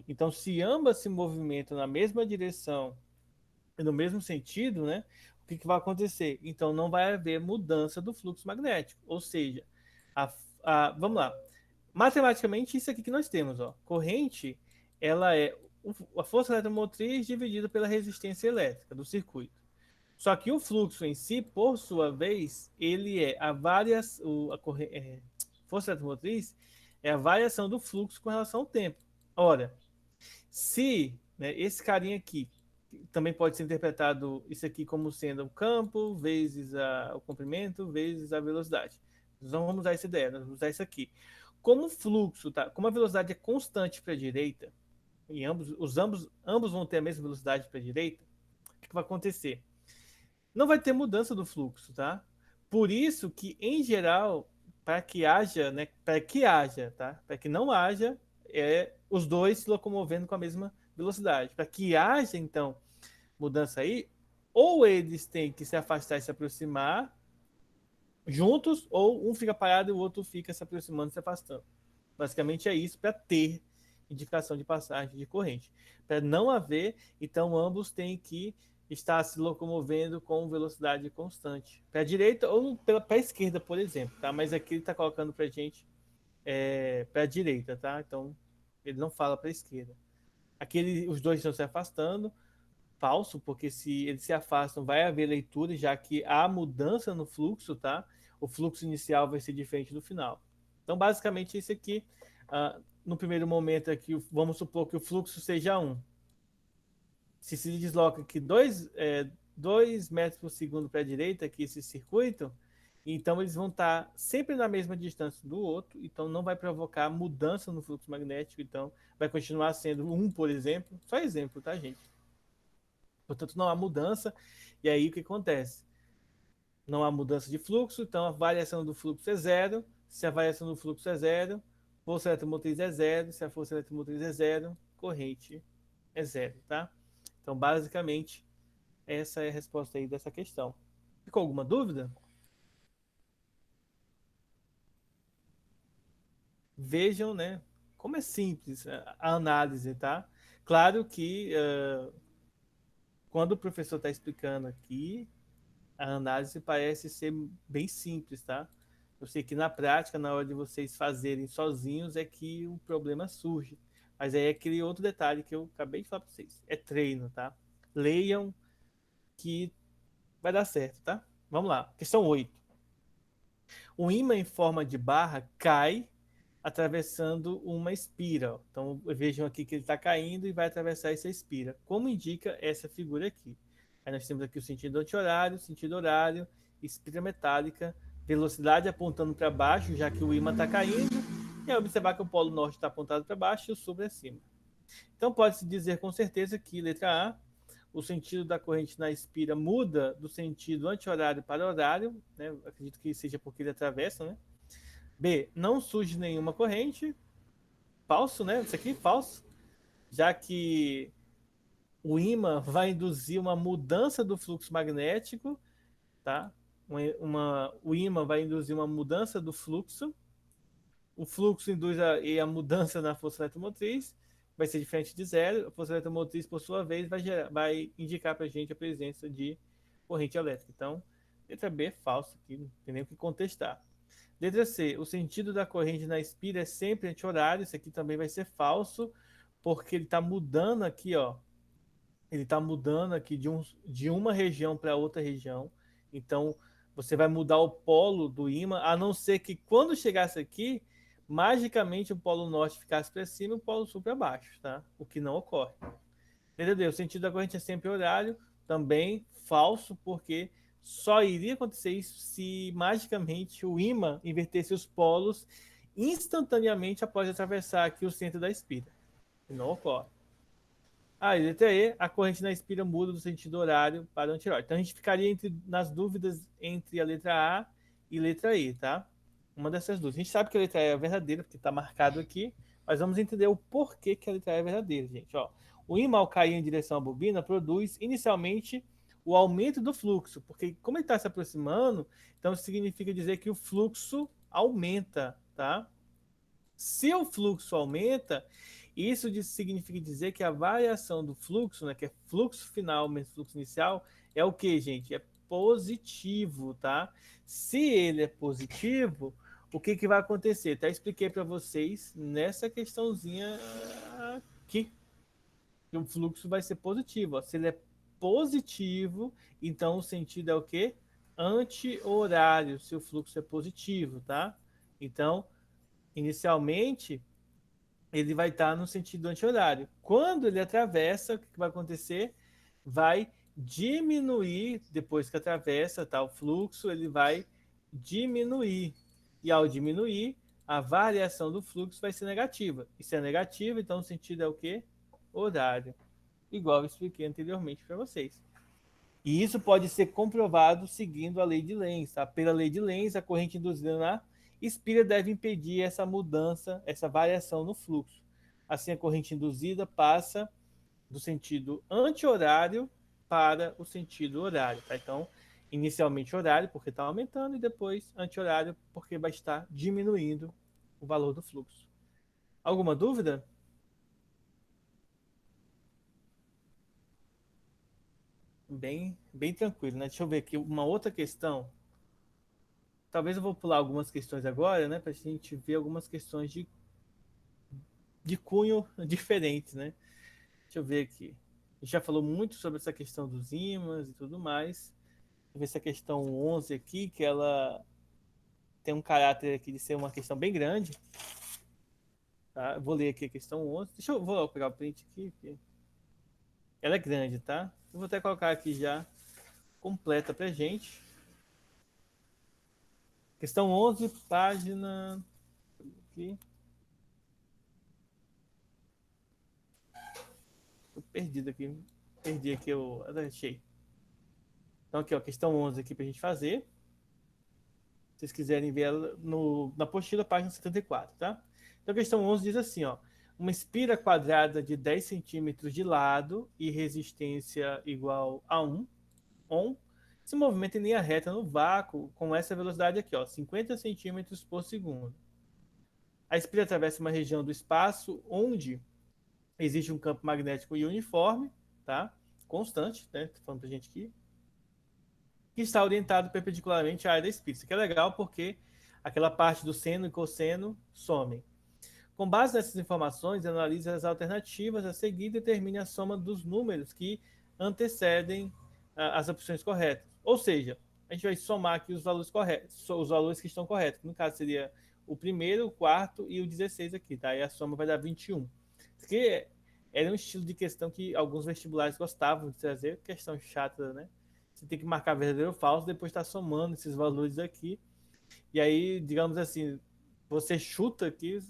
Então, se ambas se movimentam na mesma direção e no mesmo sentido, né? O que vai acontecer? Então, não vai haver mudança do fluxo magnético. Ou seja, vamos lá. Matematicamente, isso aqui que nós temos, ó. Corrente, ela é a força eletromotriz dividida pela resistência elétrica do circuito. Só que o fluxo em si, por sua vez, ele é força eletromotriz é a variação do fluxo com relação ao tempo. Ora, se, né, esse carinha aqui também pode ser interpretado isso aqui como sendo o campo vezes o comprimento vezes a velocidade. Nós não vamos usar essa ideia, nós vamos usar isso aqui. Como o fluxo, tá? Como a velocidade é constante para a direita, e ambos vão ter a mesma velocidade para a direita, o que vai acontecer? Não vai ter mudança do fluxo, tá? Por isso que, em geral, para que haja, né? Para que haja, tá? Para que não haja, os dois se locomovendo com a mesma velocidade. Para que haja, então, mudança aí, ou eles têm que se afastar e se aproximar juntos, ou um fica parado e o outro fica se aproximando e se afastando. Basicamente é isso para ter indicação de passagem de corrente. Para não haver, então ambos têm que estar se locomovendo com velocidade constante. Para a direita ou para a esquerda, por exemplo, tá? Mas aqui ele está colocando para a gente para a direita, tá? Então ele não fala para a esquerda. Aqui os dois estão se afastando, falso, porque se eles se afastam, vai haver leitura, já que há mudança no fluxo, tá? O fluxo inicial vai ser diferente do final. Então, basicamente, isso aqui. no primeiro momento aqui, vamos supor que o fluxo seja 1. Se desloca aqui 2 metros por segundo para a direita, aqui esse circuito, então eles vão estar sempre na mesma distância do outro, então não vai provocar mudança no fluxo magnético, então vai continuar sendo 1, por exemplo. Só exemplo, tá, gente? Portanto, não há mudança. E aí o que acontece? Não há mudança de fluxo, então a variação do fluxo é zero. Se a variação do fluxo é zero, força eletromotriz é zero. Se a força eletromotriz é zero, corrente é zero, tá? Então, basicamente, essa é a resposta aí dessa questão. Ficou alguma dúvida? Vejam, né, como é simples a análise, tá? Claro que quando o professor está explicando aqui, a análise parece ser bem simples, tá? Eu sei que na prática, na hora de vocês fazerem sozinhos, é que o problema surge. Mas aí é aquele outro detalhe que eu acabei de falar para vocês. É treino, tá? Leiam que vai dar certo, tá? Vamos lá. Questão 8. O ímã em forma de barra cai atravessando uma espira. Então vejam aqui que ele está caindo e vai atravessar essa espira. Como indica essa figura aqui? Aí nós temos aqui o sentido anti-horário, sentido horário, espira metálica, velocidade apontando para baixo, já que o ímã está caindo, e aí observar que o polo norte está apontado para baixo e o sul para cima. Então pode-se dizer com certeza que, letra A, o sentido da corrente na espira muda do sentido anti-horário para horário, né? Acredito que seja porque ele atravessa, né? B, não surge nenhuma corrente, falso, né? Isso aqui é falso, já que o ímã vai induzir uma mudança do fluxo magnético, tá? O ímã vai induzir uma mudança do fluxo, o fluxo induz a mudança na força eletromotriz, vai ser diferente de zero, a força eletromotriz, por sua vez, vai indicar para a gente a presença de corrente elétrica. Então, letra B é falso, aqui não tem nem o que contestar. Letra C, o sentido da corrente na espira é sempre anti-horário, isso aqui também vai ser falso, porque ele está mudando aqui, ó. Ele está mudando aqui de uma região para outra região. Então, você vai mudar o polo do ímã, a não ser que quando chegasse aqui, magicamente o polo norte ficasse para cima e o polo sul para baixo, tá? O que não ocorre. Entendeu? O sentido da corrente é sempre horário, também falso, porque só iria acontecer isso se magicamente o ímã invertesse os polos instantaneamente após atravessar aqui o centro da espira. E não ocorre. Ah, e letra E, a corrente na espira muda do sentido horário para o anti-horário. Então a gente ficaria nas dúvidas entre a letra A e letra E, tá? Uma dessas duas. A gente sabe que a letra E é verdadeira, porque está marcado aqui, mas vamos entender o porquê que a letra E é verdadeira, gente. Ó, o ímã, ao cair em direção à bobina, produz inicialmente o aumento do fluxo, porque como ele está se aproximando, então significa dizer que o fluxo aumenta, tá? Se o fluxo aumenta, isso significa dizer que a variação do fluxo, né, que é fluxo final menos fluxo inicial, é o que, gente? É positivo, tá? Se ele é positivo, o que, que vai acontecer? Até expliquei para vocês nessa questãozinha aqui, que o fluxo vai ser positivo. Ó. Se ele é positivo, então o sentido é o quê? Anti-horário, se o fluxo é positivo, tá? Então, inicialmente, ele vai estar no sentido anti-horário. Quando ele atravessa, o que vai acontecer? Vai diminuir, depois que atravessa tá, o fluxo, ele vai diminuir. E ao diminuir, a variação do fluxo vai ser negativa. E se é negativa, então o sentido é o quê? Horário. Igual eu expliquei anteriormente para vocês. E isso pode ser comprovado seguindo a lei de Lenz. Tá? Pela lei de Lenz, a corrente induzida na espira deve impedir essa mudança, essa variação no fluxo. Assim, a corrente induzida passa do sentido anti-horário para o sentido horário. Tá? Então, inicialmente horário, porque está aumentando, e depois anti-horário, porque vai estar diminuindo o valor do fluxo. Alguma dúvida? Bem tranquilo, né? Deixa eu ver aqui uma outra questão. Talvez eu vou pular algumas questões agora, né? Para a gente ver algumas questões de cunho diferentes, né? Deixa eu ver aqui. A gente já falou muito sobre essa questão dos ímãs e tudo mais. Deixa eu ver essa questão 11 aqui, que ela tem um caráter aqui de ser uma questão bem grande. Tá? Vou ler aqui a questão 11. Vou pegar o print aqui. Ela é grande, tá? Eu vou até colocar aqui já completa pra gente. Questão 11, página. Aqui. Tô perdido aqui. Perdi aqui, eu achei. Então, aqui, ó, questão 11 aqui pra gente fazer. Se vocês quiserem ver ela na apostila, página 74, tá? Então, a questão 11 diz assim, ó. Uma espira quadrada de 10 centímetros de lado e resistência igual a 1 ohm se movimenta em linha reta no vácuo com essa velocidade aqui, ó, 50 centímetros por segundo. A espira atravessa uma região do espaço onde existe um campo magnético uniforme, tá? Constante, né? Tô falando pra gente aqui, que está orientado perpendicularmente à área da espira. Isso aqui é legal porque aquela parte do seno e cosseno somem. Com base nessas informações, analise as alternativas a seguir e determine a soma dos números que antecedem as opções corretas. Ou seja, a gente vai somar aqui os valores corretos, os valores que estão corretos. No caso, seria o primeiro, o quarto e o 16 aqui, tá? E a soma vai dar 21. Isso aqui era um estilo de questão que alguns vestibulares gostavam de trazer, questão chata, né? Você tem que marcar verdadeiro ou falso, depois está somando esses valores aqui. E aí, digamos assim, você chuta aqui,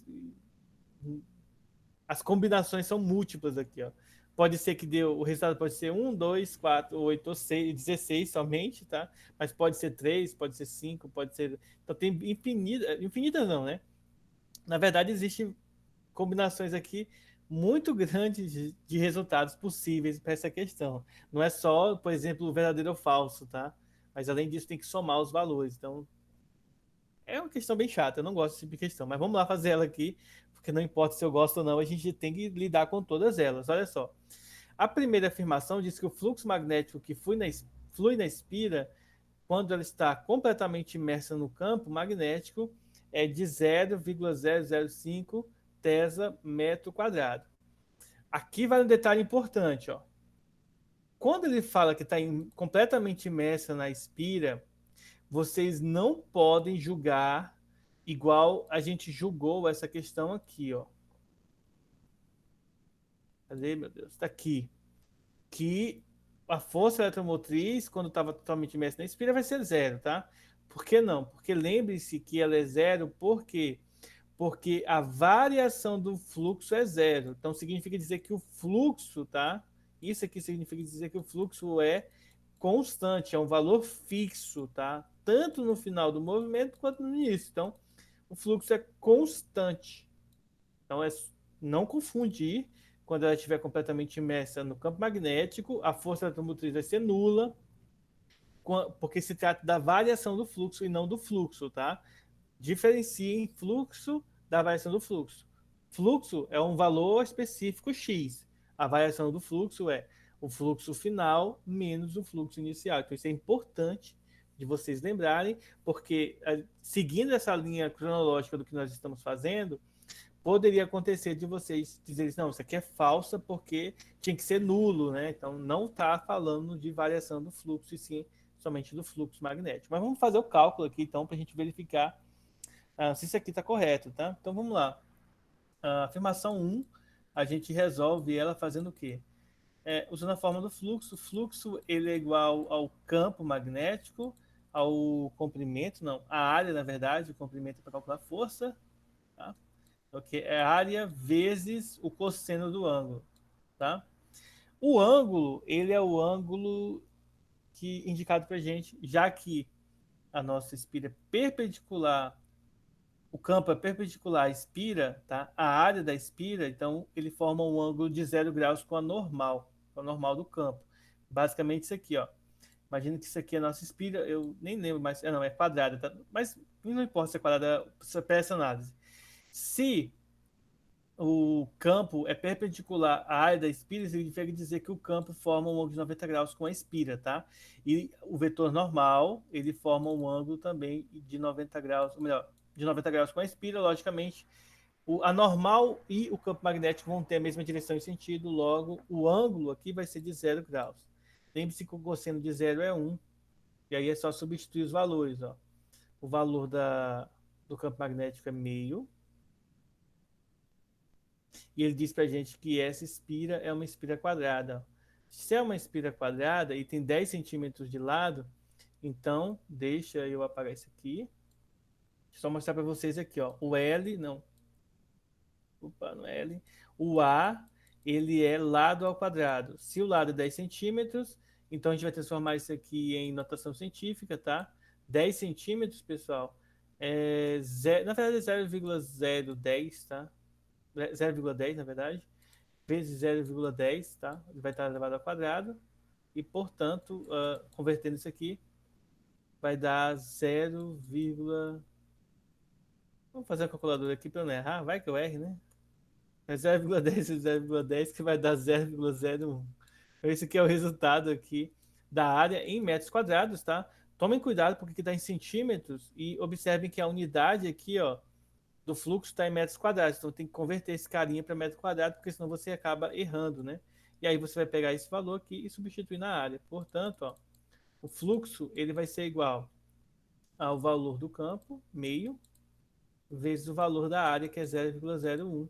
as combinações são múltiplas aqui, ó. Pode ser que dê, o resultado pode ser 1, 2, 4, 8 ou 6, 16 somente, tá? Mas pode ser 3, pode ser 5, pode ser. Então tem infinitas não, né? Na verdade, existem combinações aqui muito grandes de resultados possíveis para essa questão. Não é só, por exemplo, o verdadeiro ou falso, tá? Mas além disso, tem que somar os valores. Então, é uma questão bem chata, eu não gosto desse tipo de questão, mas vamos lá fazer ela aqui, porque não importa se eu gosto ou não, a gente tem que lidar com todas elas. Olha só. A primeira afirmação diz que o fluxo magnético que flui na espira, quando ela está completamente imersa no campo magnético, é de 0,005 tesa metro quadrado. Aqui vai um detalhe importante, ó. Quando ele fala que está completamente imersa na espira, vocês não podem julgar igual a gente julgou essa questão aqui, ó. Cadê, meu Deus? Está aqui. Que a força eletromotriz, quando estava totalmente imersa na espira, vai ser zero, tá? Por que não? Porque lembre-se que ela é zero, por quê? Porque a variação do fluxo é zero. Então significa dizer que o fluxo, tá? Isso aqui significa dizer que o fluxo é constante, é um valor fixo, tá? Tanto no final do movimento quanto no início. Então, o fluxo é constante. Então, é não confundir quando ela estiver completamente imersa no campo magnético, a força eletromotriz vai ser nula, porque se trata da variação do fluxo e não do fluxo, tá? Diferenciem fluxo da variação do fluxo. Fluxo é um valor específico X. A variação do fluxo é o fluxo final menos o fluxo inicial. Então, isso é importante de vocês lembrarem, porque seguindo essa linha cronológica do que nós estamos fazendo, poderia acontecer de vocês dizerem, não, isso aqui é falsa porque tinha que ser nulo, né? Então não está falando de variação do fluxo, e sim somente do fluxo magnético. Mas vamos fazer o cálculo aqui, então, para a gente verificar se isso aqui está correto, tá? Então vamos lá. A afirmação 1, a gente resolve ela fazendo o quê? Usando a forma do fluxo. O fluxo ele é igual ao campo magnético, ao comprimento, não, a área, na verdade, o comprimento é para calcular a força, tá? Ok? É a área vezes o cosseno do ângulo, tá? O ângulo, ele é o ângulo que indicado para gente, já que a nossa espira é perpendicular, o campo é perpendicular à espira, tá? A área da espira, então ele forma um ângulo de 0 graus com a normal do campo. Basicamente isso aqui, ó. Imagina que isso aqui é a nossa espira, eu nem lembro mais, não, é quadrada, tá? Mas não importa se é quadrada, para essa análise. Se o campo é perpendicular à área da espira, significa dizer que o campo forma um ângulo de 90 graus com a espira, tá? E o vetor normal, ele forma um ângulo também de 90 graus, ou melhor, de 90 graus com a espira, logicamente, a normal e o campo magnético vão ter a mesma direção e sentido, logo o ângulo aqui vai ser de 0 graus. Lembre-se que o cosseno de 0 é 1, e aí é só substituir os valores, ó. O valor do campo magnético é meio, E ele diz para a gente que essa espira é uma espira quadrada. Se é uma espira quadrada e tem 10 centímetros de lado, então deixa eu apagar isso aqui. Só mostrar para vocês aqui, ó. O L, não. Opa, não é L. O A, ele é lado ao quadrado. Se o lado é 10 centímetros, então a gente vai transformar isso aqui em notação científica, tá? 10 centímetros, pessoal, na verdade é 0,010, tá? 0,10, na verdade, vezes 0,10, tá? Ele vai estar elevado ao quadrado e, portanto, convertendo isso aqui, vai dar 0, vamos fazer a calculadora aqui para não errar, vai que eu erre, né? É 0,10 vezes 0,10 que vai dar 0,01. Esse aqui é o resultado aqui da área em metros quadrados, tá? Tomem cuidado porque aqui está em centímetros e observem que a unidade aqui, ó, do fluxo está em metros quadrados. Então tem que converter esse carinha para metro quadrado, porque senão você acaba errando, né? E aí você vai pegar esse valor aqui e substituir na área. Portanto, ó, o fluxo ele vai ser igual ao valor do campo, meio, vezes o valor da área, que é 0,01.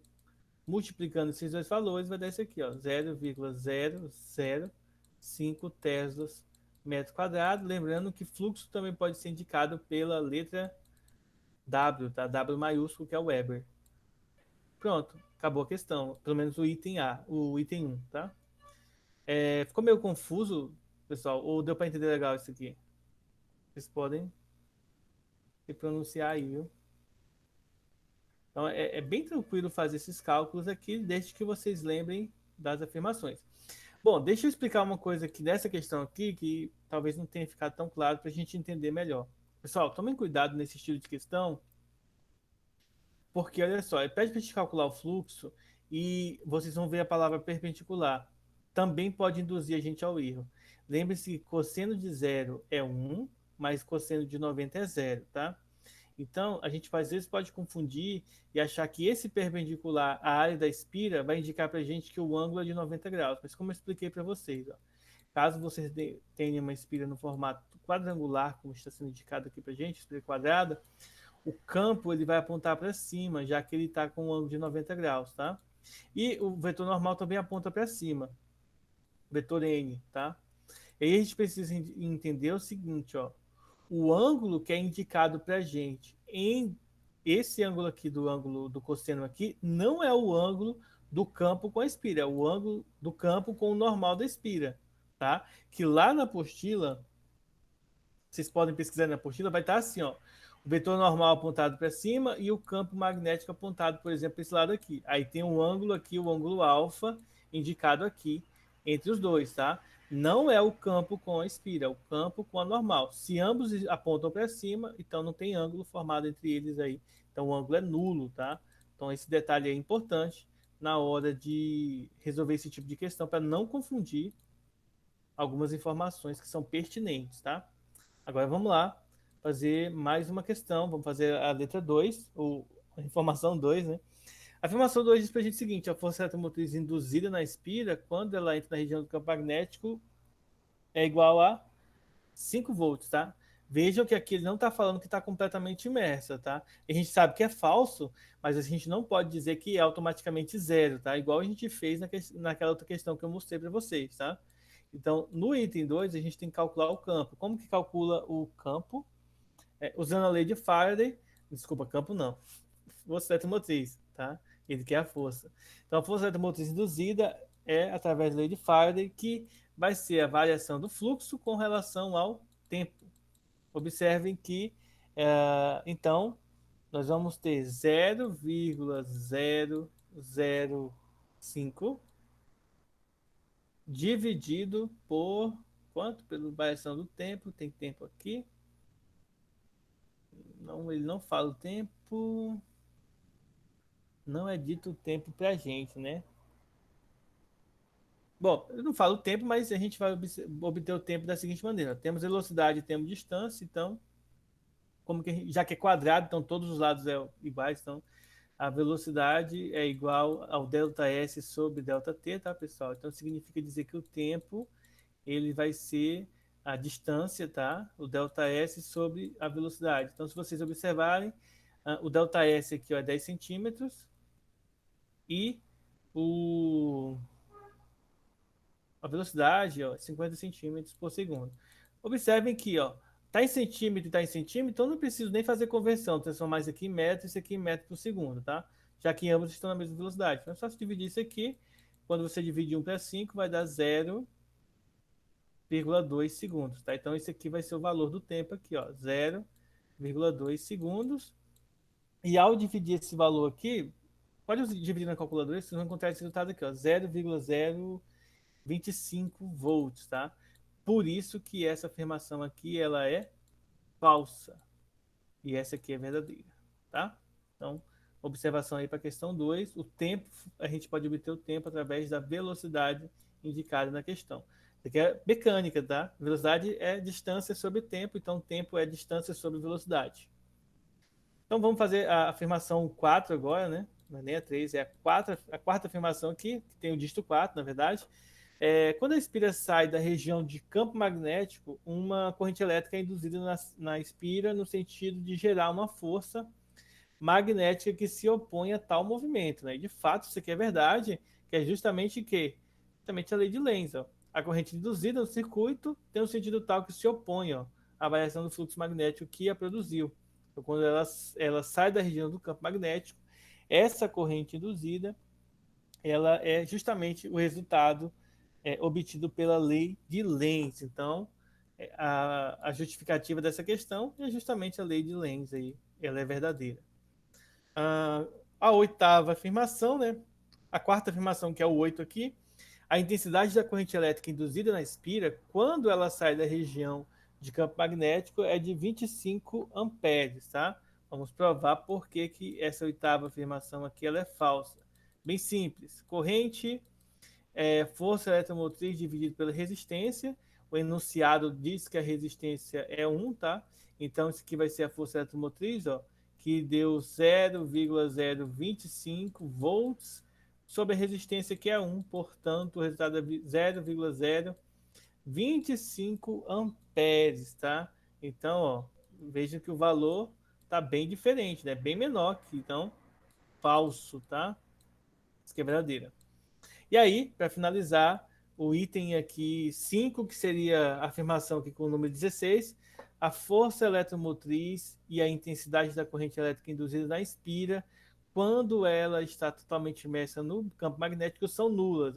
Multiplicando esses dois valores, vai dar isso aqui, ó, 0,005 teslas metro quadrado. Lembrando que fluxo também pode ser indicado pela letra W, tá? W maiúsculo, que é o Weber. Pronto, acabou a questão. Pelo menos o item A, o item 1, tá? Ficou meio confuso, pessoal? Ou deu para entender legal isso aqui? Vocês podem se pronunciar aí, viu? Então é bem tranquilo fazer esses cálculos aqui, desde que vocês lembrem das afirmações. Bom, deixa eu explicar uma coisa aqui nessa questão aqui que talvez não tenha ficado tão claro para a gente entender melhor. Pessoal, tomem cuidado nesse estilo de questão, porque olha só, ele pede para a gente calcular o fluxo e vocês vão ver a palavra perpendicular. Também pode induzir a gente ao erro. Lembre-se que cosseno de zero é 1, mas cosseno de 90 é zero, tá? Então, a gente às vezes pode confundir e achar que esse perpendicular à área da espira vai indicar para a gente que o ângulo é de 90 graus. Mas como eu expliquei para vocês, ó, caso você tenha uma espira no formato quadrangular, como está sendo indicado aqui para a gente, espira quadrada, o campo ele vai apontar para cima, já que ele está com um ângulo de 90 graus, tá? E o vetor normal também aponta para cima, vetor N, tá? E aí a gente precisa entender o seguinte, ó, o ângulo que é indicado para a gente em esse ângulo aqui do ângulo do cosseno aqui não é o ângulo do campo com a espira, é o ângulo do campo com o normal da espira, tá? Que lá na apostila, vocês podem pesquisar na apostila, vai estar assim, ó, o vetor normal apontado para cima e o campo magnético apontado, por exemplo, para esse lado aqui. Aí tem um ângulo aqui, o ângulo alfa, indicado aqui entre os dois, tá? Não é o campo com a espira, é o campo com a normal. Se ambos apontam para cima, então não tem ângulo formado entre eles aí. Então o ângulo é nulo, tá? Então esse detalhe é importante na hora de resolver esse tipo de questão para não confundir algumas informações que são pertinentes, tá? Agora vamos lá fazer mais uma questão. Vamos fazer a letra 2, ou a informação 2, né? A afirmação 2 diz para a gente o seguinte: a força eletromotriz induzida na espira, quando ela entra na região do campo magnético, é igual a 5 volts, tá? Vejam que aqui ele não está falando que está completamente imersa, tá? A gente sabe que é falso, mas a gente não pode dizer que é automaticamente zero, tá? Igual a gente fez naquela outra questão que eu mostrei para vocês, tá? Então, no item 2, a gente tem que calcular o campo. Como que calcula o campo? Usando a lei de Faraday, desculpa, campo não, força eletromotriz, tá? Ele quer a força. Então, a força eletromotriz induzida é através da lei de Faraday, que vai ser a variação do fluxo com relação ao tempo. Observem que, então, nós vamos ter 0,005 dividido por quanto? Pela variação do tempo, tem tempo aqui. Não, ele não fala o tempo. Não é dito o tempo pra gente, né? Bom, eu não falo o tempo, mas a gente vai obter o tempo da seguinte maneira: temos velocidade e temos distância, então, como que já que é quadrado, então todos os lados é iguais, então a velocidade é igual ao delta S sobre delta T, tá, pessoal? Então significa dizer que o tempo ele vai ser a distância, tá? O delta S sobre a velocidade. Então, se vocês observarem, o delta S aqui ó, é 10 centímetros e o, a velocidade, ó, 50 centímetros por segundo. Observem que, ó, tá em centímetro e tá em centímetro, então não preciso nem fazer conversão, transformar isso aqui em metro e isso aqui em metro por segundo, tá? Já que ambos estão na mesma velocidade. Então é só se dividir isso aqui. Quando você divide 1 para 5, vai dar 0,2 segundos, tá? Então esse aqui vai ser o valor do tempo aqui, ó, 0,2 segundos. E ao dividir esse valor aqui, pode dividir na calculadora, vocês vão encontrar esse resultado aqui, ó, 0,025 volts, tá? Por isso que essa afirmação aqui ela é falsa e essa aqui é verdadeira, tá? Então, observação aí para a questão 2, o tempo, a gente pode obter o tempo através da velocidade indicada na questão. Isso aqui é mecânica, tá? Velocidade é distância sobre tempo, então tempo é distância sobre velocidade. Então vamos fazer a afirmação 4 agora, né? Não é nem a 3, é a quarta afirmação aqui, que tem o dígito 4, na verdade. Quando a espira sai da região de campo magnético, uma corrente elétrica é induzida na espira no sentido de gerar uma força magnética que se opõe a tal movimento. Né? E de fato, isso aqui é verdade, que é justamente que? Justamente a lei de Lenz. Ó. A corrente induzida no circuito tem um sentido tal que se opõe ó, à variação do fluxo magnético que a produziu. Então, quando ela sai da região do campo magnético, essa corrente induzida ela é justamente o resultado obtido pela lei de Lenz. Então, a justificativa dessa questão é justamente a lei de Lenz. Aí, ela é verdadeira. A oitava afirmação, né? A quarta afirmação, que é o 8 aqui, a intensidade da corrente elétrica induzida na espira, quando ela sai da região de campo magnético, é de 25 amperes, tá? Vamos provar por que essa oitava afirmação aqui ela é falsa. Bem simples. Corrente força eletromotriz dividido pela resistência. O enunciado diz que a resistência é 1, tá? Então, isso aqui vai ser a força eletromotriz, ó, que deu 0,025 volts sobre a resistência que é 1. Portanto, o resultado é 0,025 amperes, tá? Então, ó, veja que o valor tá bem diferente, né? Bem menor que, então, falso, tá? Isso aqui é verdadeira. E aí, para finalizar, o item aqui 5, que seria a afirmação aqui com o número 16, a força eletromotriz e a intensidade da corrente elétrica induzida na espira, quando ela está totalmente imersa no campo magnético, são nulas.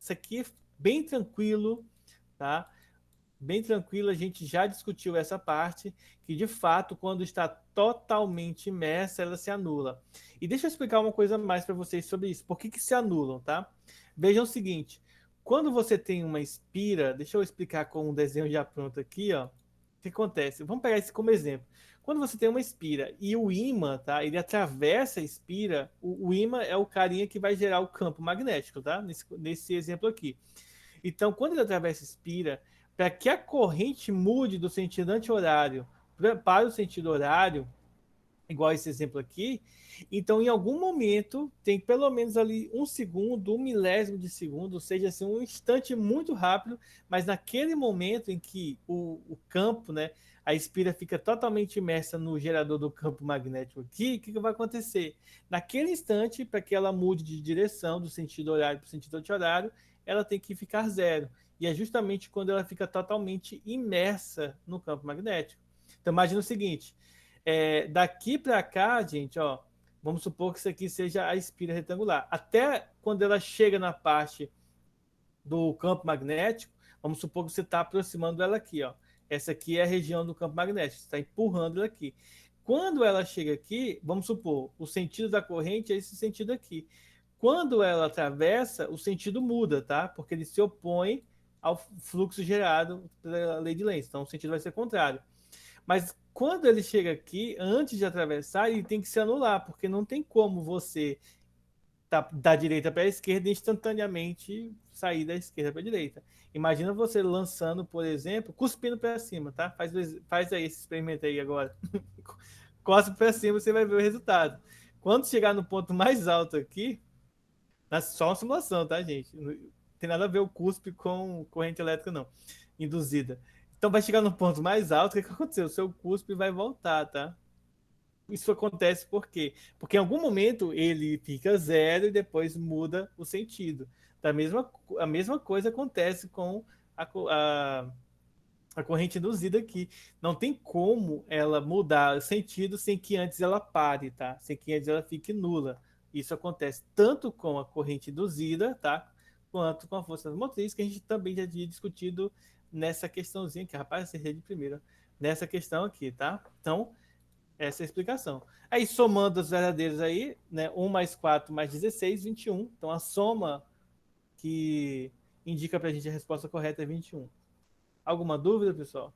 Isso aqui é bem tranquilo, tá? Bem tranquilo, a gente já discutiu essa parte, que de fato, quando está totalmente imersa, ela se anula. E deixa eu explicar uma coisa mais para vocês sobre isso. Por que se anulam, tá? Vejam o seguinte, quando você tem uma espira, deixa eu explicar com um desenho já pronto aqui, ó. O que acontece? Vamos pegar isso como exemplo. Quando você tem uma espira e o ímã, tá? Ele atravessa a espira, o ímã é o carinha que vai gerar o campo magnético, tá? Nesse exemplo aqui. Então, quando ele atravessa a espira, para que a corrente mude do sentido anti-horário para o sentido horário, igual esse exemplo aqui, então em algum momento tem pelo menos ali um segundo, um milésimo de segundo, ou seja, assim, um instante muito rápido, mas naquele momento em que o campo, né, a espira fica totalmente imersa no gerador do campo magnético aqui, o que vai acontecer? Naquele instante, para que ela mude de direção do sentido horário para o sentido anti-horário, ela tem que ficar zero. E é justamente quando ela fica totalmente imersa no campo magnético. Então imagina o seguinte, daqui para cá, gente, ó, vamos supor que isso aqui seja a espira retangular. Até quando ela chega na parte do campo magnético, vamos supor que você está aproximando ela aqui, ó. Essa aqui é a região do campo magnético, você está empurrando ela aqui. Quando ela chega aqui, vamos supor, o sentido da corrente é esse sentido aqui. Quando ela atravessa, o sentido muda, tá? Porque ele se opõe ao fluxo gerado pela lei de Lenz. Então, o sentido vai ser contrário. Mas quando ele chega aqui, antes de atravessar, ele tem que se anular, porque não tem como você da direita para a esquerda instantaneamente sair da esquerda para a direita. Imagina você lançando, por exemplo, cuspindo para cima, tá? Faz aí esse experimento aí agora. Cospe para cima, você vai ver o resultado. Quando chegar no ponto mais alto aqui, só uma simulação, tá, gente? Não tem nada a ver o cuspe com corrente elétrica, não, induzida. Então vai chegar no ponto mais alto, o que aconteceu? O seu cuspe vai voltar, tá? Isso acontece por quê? Porque em algum momento ele fica zero e depois muda o sentido. A mesma coisa acontece com a, a corrente induzida aqui. Não tem como ela mudar o sentido sem que antes ela pare, tá? Sem que antes ela fique nula. Isso acontece tanto com a corrente induzida, tá? Quanto com a força motriz, que a gente também já tinha discutido nessa questãozinha aqui. Rapaz, acertei de primeira. Nessa questão aqui, tá? Então, essa é a explicação. Aí, somando os verdadeiros aí, né? 1 mais 4 mais 16, 21. Então, a soma que indica pra gente a resposta correta é 21. Alguma dúvida, pessoal?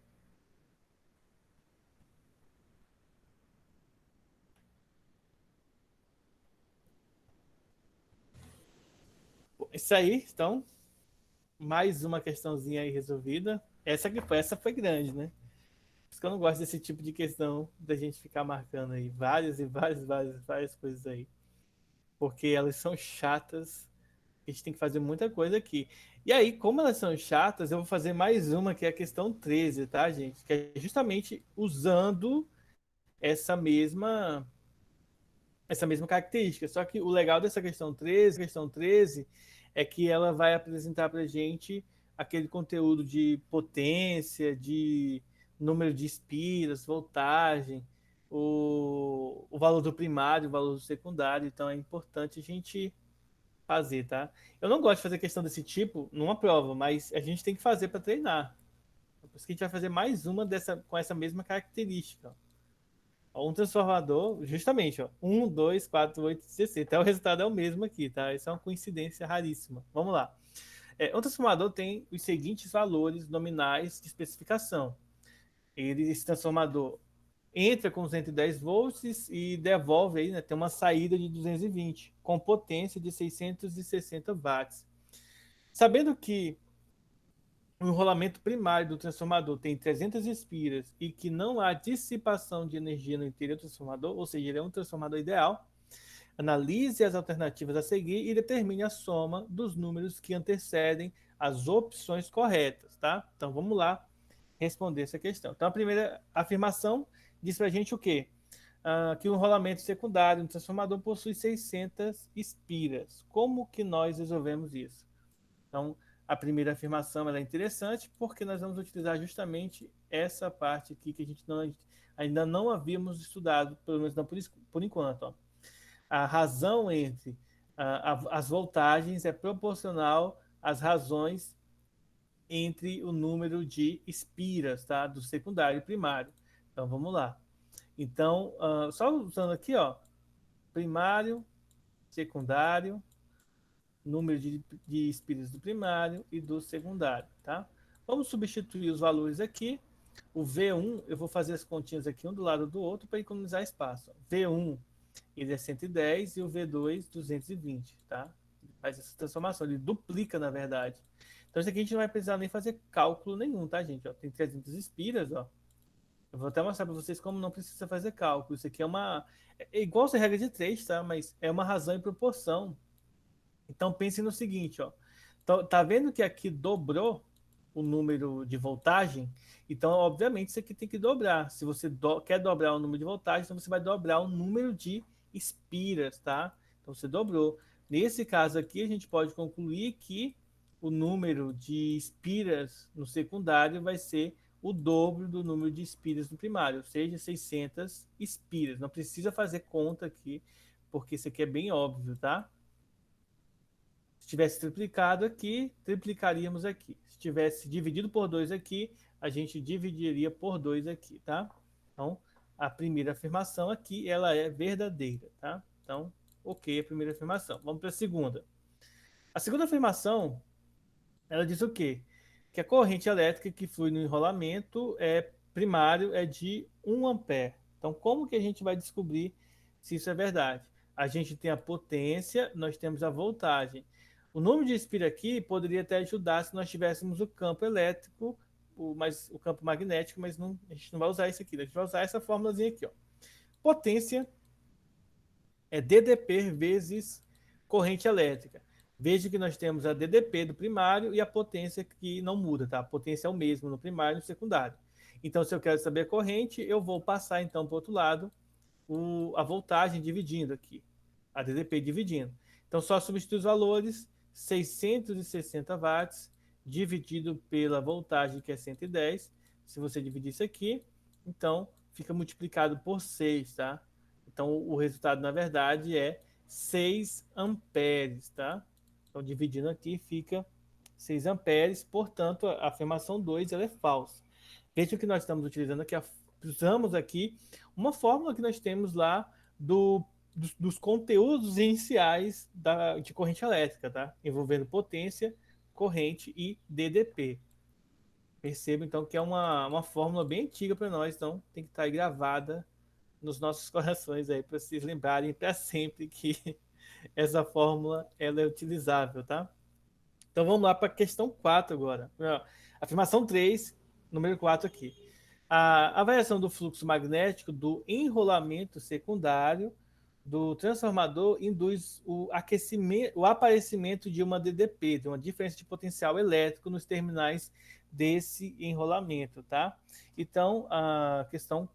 Isso aí, então, mais uma questãozinha aí resolvida. Essa foi grande, né? Por isso que eu não gosto desse tipo de questão da gente ficar marcando aí várias e várias coisas aí. Porque elas são chatas, a gente tem que fazer muita coisa aqui. E aí, como elas são chatas, eu vou fazer mais uma que é a questão 13, tá, gente? Que é justamente usando essa mesma essa mesma característica. Só que o legal dessa questão 13 é que ela vai apresentar para a gente aquele conteúdo de potência, de número de espiras, voltagem, o valor do primário, o valor do secundário. Então é importante a gente fazer, tá? Eu não gosto de fazer questão desse tipo numa prova, mas a gente tem que fazer para treinar. Por isso que a gente vai fazer mais uma dessa, com essa mesma característica. Um transformador, justamente, ó, 1, 2, 4, 8, 16. Até o resultado é o mesmo aqui, tá? Isso é uma coincidência raríssima. Vamos lá. Um transformador tem os seguintes valores nominais de especificação. Esse transformador entra com 210 volts e devolve aí, né, tem uma saída de 220, com potência de 660 watts. Sabendo que o enrolamento primário do transformador tem 300 espiras e que não há dissipação de energia no interior do transformador, ou seja, ele é um transformador ideal, analise as alternativas a seguir e determine a soma dos números que antecedem as opções corretas, tá? Então vamos lá responder essa questão. Então a primeira afirmação diz para a gente o quê? Que o enrolamento secundário no transformador possui 600 espiras. Como que nós resolvemos isso? Então, a primeira afirmação é interessante porque nós vamos utilizar justamente essa parte aqui que a gente ainda não havíamos estudado, pelo menos não por enquanto. Ó. A razão entre as voltagens é proporcional às razões entre o número de espiras, tá? Do secundário e primário. Então, vamos lá. Então, só usando aqui, ó, primário, secundário, número de espiras do primário e do secundário, tá? Vamos substituir os valores aqui. O V1, eu vou fazer as continhas aqui um do lado do outro para economizar espaço. V1, ele é 110 e o V2, 220, tá? Ele faz essa transformação, ele duplica, na verdade. Então, isso aqui a gente não vai precisar nem fazer cálculo nenhum, tá, gente? Ó, tem 300 espiras, ó. Eu vou até mostrar para vocês como não precisa fazer cálculo. Isso aqui é uma... É igual a regra de 3, tá? Mas é uma razão e proporção. Então pense no seguinte, ó. Tá vendo que aqui dobrou o número de voltagem? Então, obviamente, isso aqui tem que dobrar. Se você quer dobrar o número de voltagem, então você vai dobrar o número de espiras, tá? Então você dobrou. Nesse caso aqui, a gente pode concluir que o número de espiras no secundário vai ser o dobro do número de espiras no primário, ou seja, 600 espiras. Não precisa fazer conta aqui, porque isso aqui é bem óbvio, tá? Se tivesse triplicado aqui, triplicaríamos aqui. Se tivesse dividido por 2 aqui, a gente dividiria por 2 aqui, tá? Então, a primeira afirmação aqui, ela é verdadeira, tá? Então, ok, a primeira afirmação. Vamos para a segunda. A segunda afirmação, ela diz o quê? Que a corrente elétrica que flui no enrolamento primário é de 1 ampere. Então, como que a gente vai descobrir se isso é verdade? A gente tem a potência, nós temos a voltagem. O número de espira aqui poderia até ajudar se nós tivéssemos o campo elétrico, o campo magnético, mas não, a gente não vai usar isso aqui. A gente vai usar essa fórmulazinha aqui. Ó. Potência é DDP vezes corrente elétrica. Veja que nós temos a DDP do primário e a potência que não muda, tá? A potência é o mesmo no primário e no secundário. Então, se eu quero saber a corrente, eu vou passar então para o outro lado a voltagem dividindo aqui, a DDP dividindo. Então, só substitui os valores, 660 watts dividido pela voltagem, que é 110. Se você dividir isso aqui, então fica multiplicado por 6, tá? Então, o resultado, na verdade, é 6 amperes, tá? Então, dividindo aqui, fica 6 amperes. Portanto, a afirmação 2 ela é falsa. Vejam que nós estamos utilizando aqui, usamos aqui uma fórmula que nós temos lá dos conteúdos iniciais de corrente elétrica, tá? Envolvendo potência, corrente e DDP. Perceba, então, que é uma fórmula bem antiga para nós, então tem que estar aí gravada nos nossos corações aí, para vocês lembrarem para sempre que essa fórmula ela é utilizável, tá? Então vamos lá para a questão 4 agora. Afirmação 3, número 4 aqui. A variação do fluxo magnético do enrolamento secundário do transformador induz o aparecimento de uma DDP, de uma diferença de potencial elétrico nos terminais desse enrolamento, tá? Então, a questão,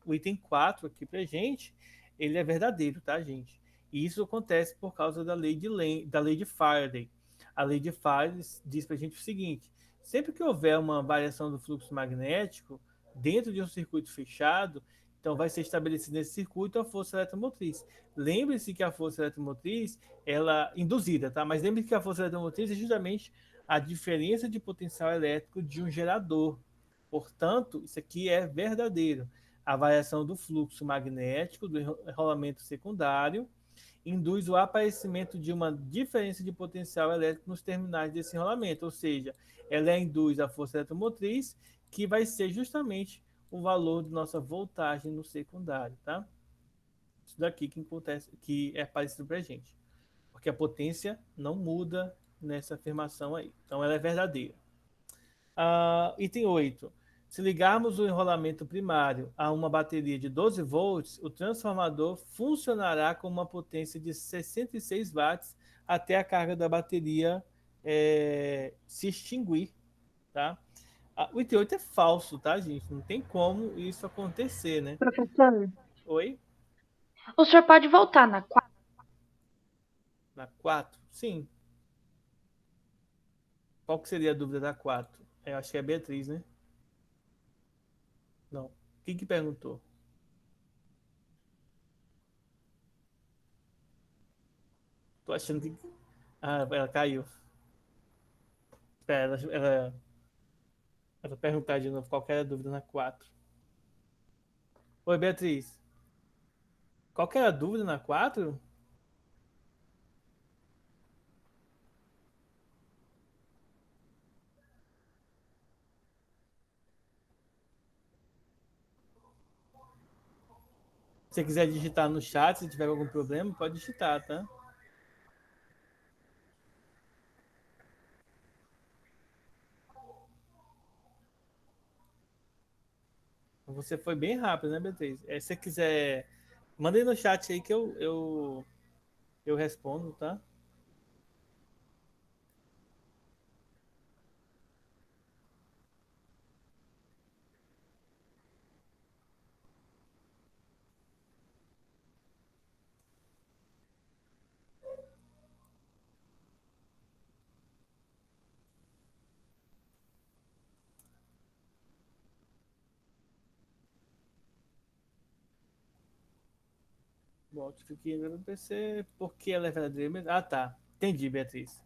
o item 4 aqui para gente, ele é verdadeiro, tá, gente? E isso acontece por causa da lei de Faraday. A lei de Faraday diz para a gente o seguinte: sempre que houver uma variação do fluxo magnético dentro de um circuito fechado, então vai ser estabelecida nesse circuito a força eletromotriz. Lembre-se que a força eletromotriz, ela induzida, tá? Mas lembre-se que a força eletromotriz é justamente a diferença de potencial elétrico de um gerador. Portanto, isso aqui é verdadeiro. A variação do fluxo magnético do enrolamento secundário induz o aparecimento de uma diferença de potencial elétrico nos terminais desse enrolamento, ou seja, ela induz a força eletromotriz, que vai ser justamente o valor de nossa voltagem no secundário, tá? Isso daqui que acontece, que é parecido para a gente, porque a potência não muda nessa afirmação aí, então ela é verdadeira. Item 8. Se ligarmos o enrolamento primário a uma bateria de 12 volts, o transformador funcionará com uma potência de 66 watts até a carga da bateria se extinguir, tá? O item 8 é falso, tá, gente? Não tem como isso acontecer, né? Professor, Oi? o senhor pode voltar na 4? Na 4? Sim. Qual que seria a dúvida da 4? Eu acho que é a Beatriz, né? Não. Quem que perguntou? Tô achando que... Ah, ela caiu. Espera, ela perguntar de novo qual que era a dúvida na 4. Oi, Beatriz. Qual que era a dúvida na 4? Se você quiser digitar no chat, se tiver algum problema, pode digitar, tá? Você foi bem rápido, né, Beatriz? Se você quiser, manda aí no chat aí que eu respondo, tá? Bom, fiquei no PC, porque ela é verdadeira mesmo. Ah, tá. Entendi, Beatriz.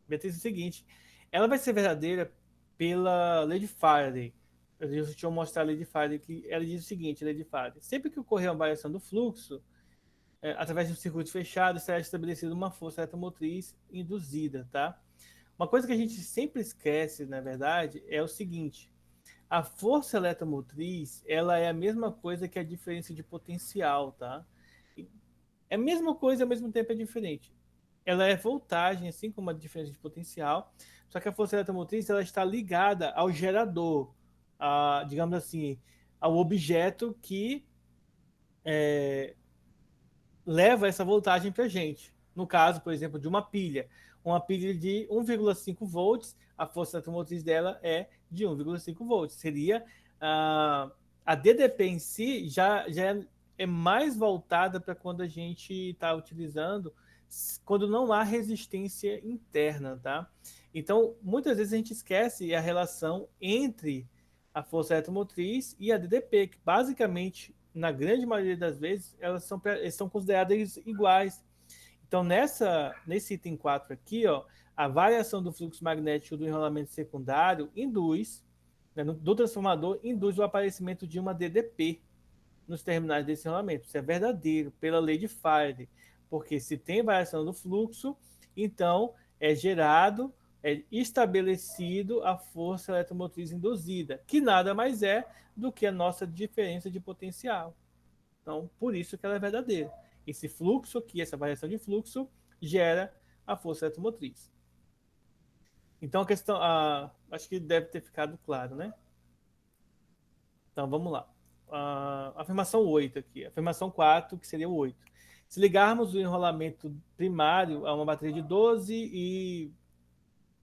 Beatriz, é o seguinte, ela vai ser verdadeira pela lei de Faraday. Deixa eu mostrar a lei de Faraday, que ela diz o seguinte, a lei de Faraday. Sempre que ocorrer uma variação do fluxo, através de um circuito fechado, será estabelecida uma força eletromotriz induzida, tá? Uma coisa que a gente sempre esquece, na verdade, é o seguinte: a força eletromotriz, ela é a mesma coisa que a diferença de potencial, tá? É a mesma coisa, ao mesmo tempo é diferente. Ela é voltagem, assim como a diferença de potencial, só que a força eletromotriz ela está ligada ao gerador, digamos assim, ao objeto que leva essa voltagem para a gente. No caso, por exemplo, de uma pilha. Uma pilha de 1,5 volts, a força eletromotriz dela é de 1,5 volts. Seria a DDP em si, já é mais voltada para quando a gente está utilizando, quando não há resistência interna, tá? Então, muitas vezes a gente esquece a relação entre a força eletromotriz e a DDP, que basicamente, na grande maioria das vezes, elas são consideradas iguais. Então, nesse item 4 aqui, ó, a variação do fluxo magnético do enrolamento secundário induz, né, do transformador, induz o aparecimento de uma DDP nos terminais desse enrolamento. Isso é verdadeiro, pela lei de Faraday, porque se tem variação do fluxo, então é gerado, é estabelecido a força eletromotriz induzida, que nada mais é do que a nossa diferença de potencial. Então, por isso que ela é verdadeira. Esse fluxo aqui, essa variação de fluxo, gera a força eletromotriz. Então, a questão, acho que deve ter ficado claro, né? Então, vamos lá. Afirmação 8 aqui. Afirmação 4, que seria o 8. Se ligarmos o enrolamento primário a uma bateria de 12 e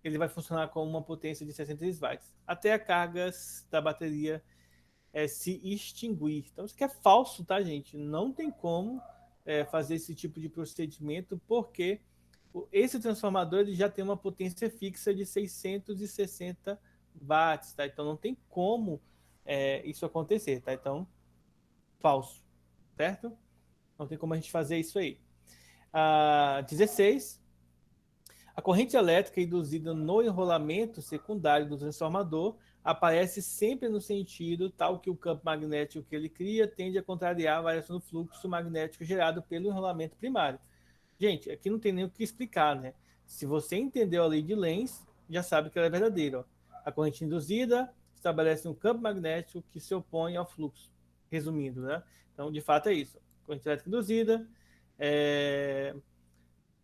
ele vai funcionar com uma potência de 63 watts, até a carga da bateria se extinguir. Então, isso aqui é falso, tá, gente? Não tem como fazer esse tipo de procedimento, porque esse transformador ele já tem uma potência fixa de 660 watts, tá? Então, não tem como isso acontecer, tá? Então, falso, certo? Não tem como a gente fazer isso aí. 16. A corrente elétrica induzida no enrolamento secundário do transformador aparece sempre no sentido tal que o campo magnético que ele cria tende a contrariar a variação do fluxo magnético gerado pelo enrolamento primário. Gente, aqui não tem nem o que explicar, né? Se você entendeu a lei de Lenz, já sabe que ela é verdadeira. Ó. A corrente induzida estabelece um campo magnético que se opõe ao fluxo. Resumindo, né? Então, de fato, é isso. Corrente elétrica induzida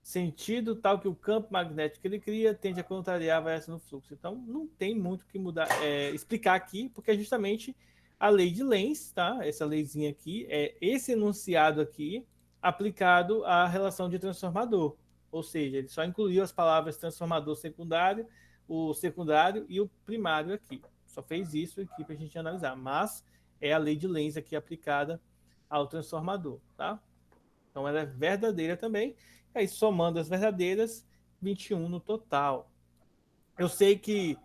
sentido tal que o campo magnético que ele cria tende a contrariar a variação do fluxo. Então, não tem muito o que mudar, explicar aqui, porque é justamente a lei de Lenz, tá? Essa leizinha aqui, é esse enunciado aqui aplicado à relação de transformador. Ou seja, ele só incluiu as palavras transformador secundário, o secundário e o primário aqui. Só fez isso aqui para a gente analisar. Mas é a lei de Lenz aqui aplicada ao transformador, tá? Então ela é verdadeira também. E aí, somando as verdadeiras, 21 no total. Eu sei que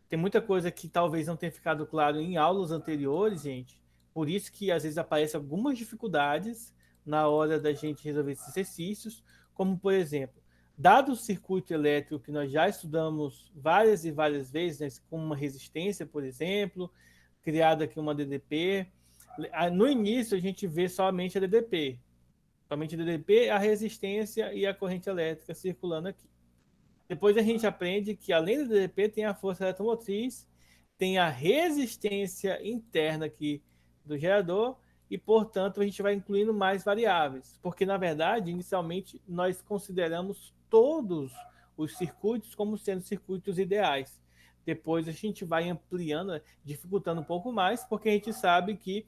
tem muita coisa que talvez não tenha ficado claro em aulas anteriores, gente. Por isso que às vezes aparecem algumas dificuldades na hora da gente resolver esses exercícios, como por exemplo, dado o circuito elétrico que nós já estudamos várias e várias vezes, né, como uma resistência, por exemplo, criada aqui uma DDP. No início a gente vê somente a DDP, somente a DDP, a resistência e a corrente elétrica circulando aqui. Depois a gente aprende que além da DDP tem a força eletromotriz, tem a resistência interna aqui do gerador e, portanto, a gente vai incluindo mais variáveis, porque na verdade, inicialmente nós consideramos todos os circuitos como sendo circuitos ideais. Depois a gente vai ampliando, dificultando um pouco mais, porque a gente sabe que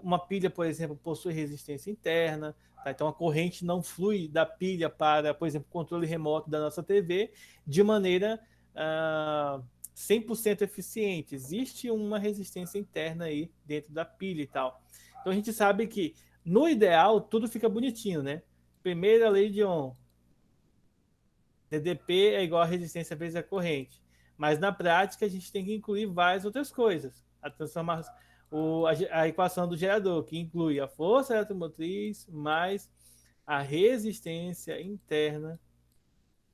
uma pilha, por exemplo, possui resistência interna, tá? Então a corrente não flui da pilha para, por exemplo, controle remoto da nossa TV de maneira 100% eficiente. Existe uma resistência interna aí dentro da pilha e tal. Então a gente sabe que no ideal tudo fica bonitinho, né? Primeira lei de Ohm, DDP é igual a resistência vezes a corrente. Mas na prática a gente tem que incluir várias outras coisas. A transformação, a equação do gerador, que inclui a força eletromotriz mais a resistência interna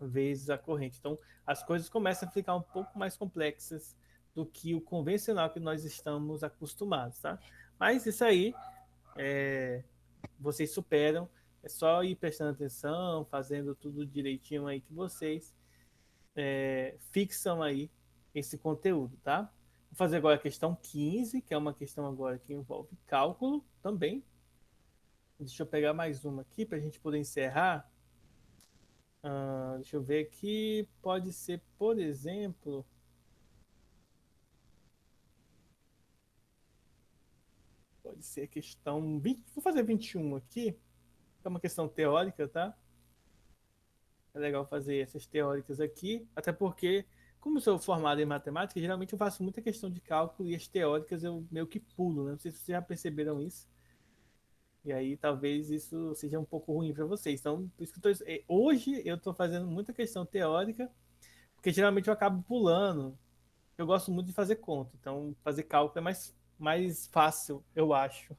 vezes a corrente. Então, as coisas começam a ficar um pouco mais complexas do que o convencional que nós estamos acostumados, tá? Mas isso aí, vocês superam. É só ir prestando atenção, fazendo tudo direitinho aí que vocês fixam aí esse conteúdo, tá? Vou fazer agora a questão 15, que é uma questão agora que envolve cálculo também. Deixa eu pegar mais uma aqui para a gente poder encerrar. Deixa eu ver aqui. Pode ser, por exemplo. Pode ser questão 20. Vou fazer 21 aqui. É uma questão teórica, tá? É legal fazer essas teóricas aqui. Até porque, como eu sou formado em matemática, geralmente eu faço muita questão de cálculo e as teóricas eu meio que pulo, né? Não sei se vocês já perceberam isso. E aí talvez isso seja um pouco ruim para vocês. Então, por isso que hoje eu estou fazendo muita questão teórica, porque geralmente eu acabo pulando. Eu gosto muito de fazer conta, então fazer cálculo é mais fácil, eu acho.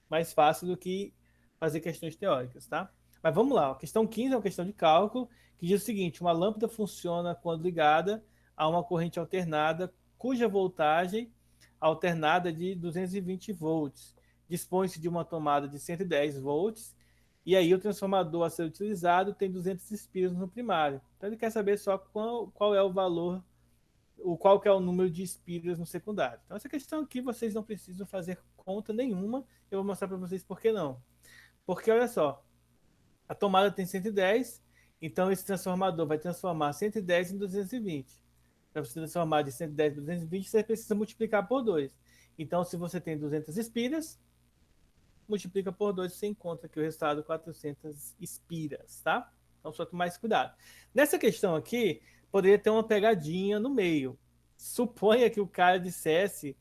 Mais fácil do que fazer questões teóricas, tá? Mas vamos lá, a questão 15 é uma questão de cálculo, que diz o seguinte: uma lâmpada funciona quando ligada a uma corrente alternada, cuja voltagem alternada é de 220 volts. Dispõe-se de uma tomada de 110 volts, e aí o transformador a ser utilizado tem 200 espiras no primário. Então ele quer saber só qual é o valor, qual que é o número de espiras no secundário. Então essa questão aqui vocês não precisam fazer conta nenhuma, eu vou mostrar para vocês por que não. Porque olha só, a tomada tem 110, então esse transformador vai transformar 110 em 220. Para você transformar de 110 para 220, você precisa multiplicar por 2. Então, se você tem 200 espiras, multiplica por 2, você encontra aqui o resultado 400 espiras, tá? Então, só tomar mais cuidado. Nessa questão aqui, poderia ter uma pegadinha no meio. Suponha que o cara dissesse,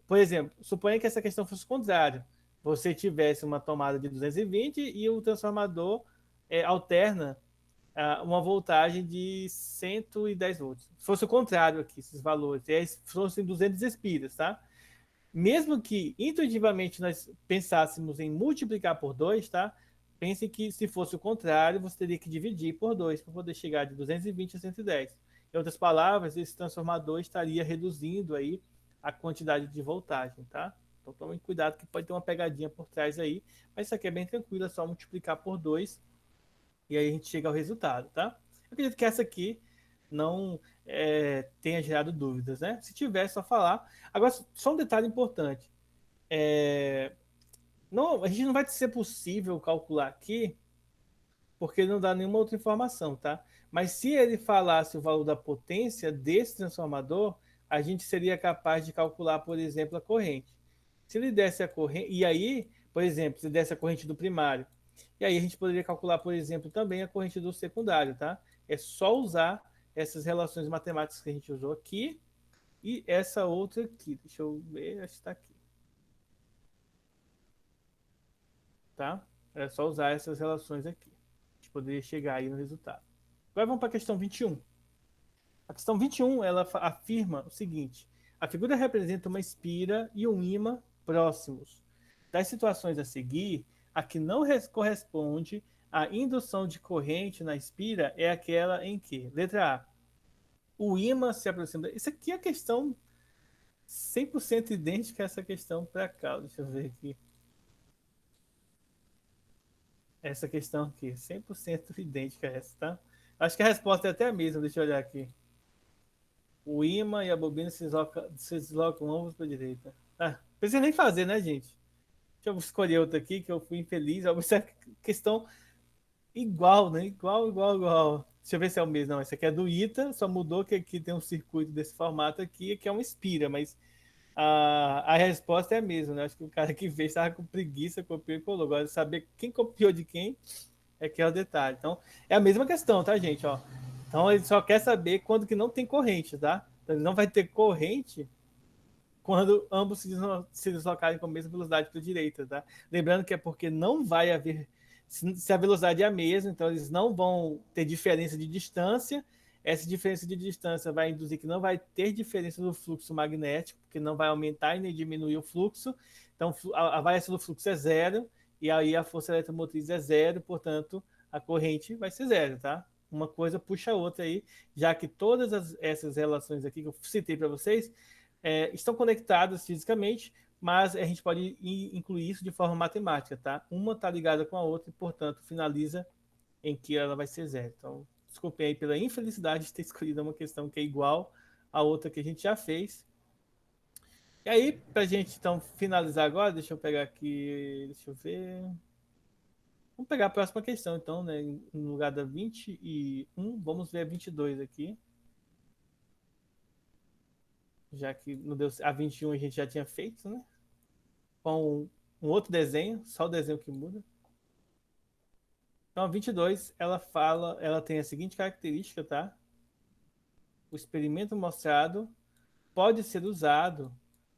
por exemplo, suponha que essa questão fosse o contrário. Você tivesse uma tomada de 220 e o transformador alterna uma voltagem de 110 volts. Se fosse o contrário aqui, esses valores, se fossem 200 espiras, tá? Mesmo que intuitivamente nós pensássemos em multiplicar por 2, tá? Pense que se fosse o contrário, você teria que dividir por 2 para poder chegar de 220 a 110. Em outras palavras, esse transformador estaria reduzindo aí a quantidade de voltagem, tá? Então tome cuidado que pode ter uma pegadinha por trás aí, mas isso aqui é bem tranquilo, é só multiplicar por 2 e aí a gente chega ao resultado, tá? Eu acredito que essa aqui não tenha gerado dúvidas, né? Se tiver, é só falar. Agora, só um detalhe importante. Não, a gente não vai ser possível calcular aqui, porque não dá nenhuma outra informação, tá? Mas se ele falasse o valor da potência desse transformador, a gente seria capaz de calcular, por exemplo, a corrente. Se ele desse a corrente, e aí, por exemplo, se desse a corrente do primário, e aí a gente poderia calcular, por exemplo, também a corrente do secundário, tá? É só usar essas relações matemáticas que a gente usou aqui e essa outra aqui. Deixa eu ver, acho que está aqui, tá? É só usar essas relações aqui. A gente poderia chegar aí no resultado. Agora vamos para a questão 21. A questão 21, ela afirma o seguinte: a figura representa uma espira e um ímã próximos. Das situações a seguir, a que não corresponde à indução de corrente na espira é aquela em que, letra A, o ímã se aproxima. Isso aqui é a questão 100% idêntica a essa questão para cá. Deixa eu ver aqui. Essa questão aqui, 100% idêntica a essa, tá? Acho que a resposta é até a mesma, deixa eu olhar aqui. O ímã e a bobina se deslocam ambos para a direita. Ah, precisa nem fazer, né, gente? Deixa eu escolher outra aqui, que eu fui infeliz. Essa questão igual, né? Igual, igual, igual. Deixa eu ver se é o mesmo. Não, esse aqui é do ITA, só mudou que aqui tem um circuito desse formato aqui, que é um Inspira, mas a resposta é a mesma, né? Acho que o cara que fez estava com preguiça, copiou e colou. Agora, saber quem copiou de quem é que é o detalhe. Então, é a mesma questão, tá, gente? Ó. Então, ele só quer saber quando que não tem corrente, tá? Então, ele não vai ter corrente quando ambos se deslocarem com a mesma velocidade para a direita, tá? Lembrando que é porque não vai haver, se a velocidade é a mesma, então eles não vão ter diferença de distância. Essa diferença de distância vai induzir que não vai ter diferença no fluxo magnético, porque não vai aumentar e nem diminuir o fluxo. Então a variação do fluxo é zero, e aí a força eletromotriz é zero, portanto a corrente vai ser zero, tá? Uma coisa puxa a outra aí, já que todas essas relações aqui que eu citei para vocês estão conectadas fisicamente, mas a gente pode incluir isso de forma matemática, tá? Uma está ligada com a outra e, portanto, finaliza em que ela vai ser zero. Então, desculpe aí pela infelicidade de ter escolhido uma questão que é igual à outra que a gente já fez. E aí, para a gente então finalizar agora, deixa eu pegar aqui, deixa eu ver. Vamos pegar a próxima questão, então, né? No lugar da 21, vamos ver a 22 aqui. Já que não deu, a 21 a gente já tinha feito, né? Com um outro desenho, só o desenho que muda. Então, a 22, ela tem a seguinte característica, tá? o experimento mostrado pode ser usado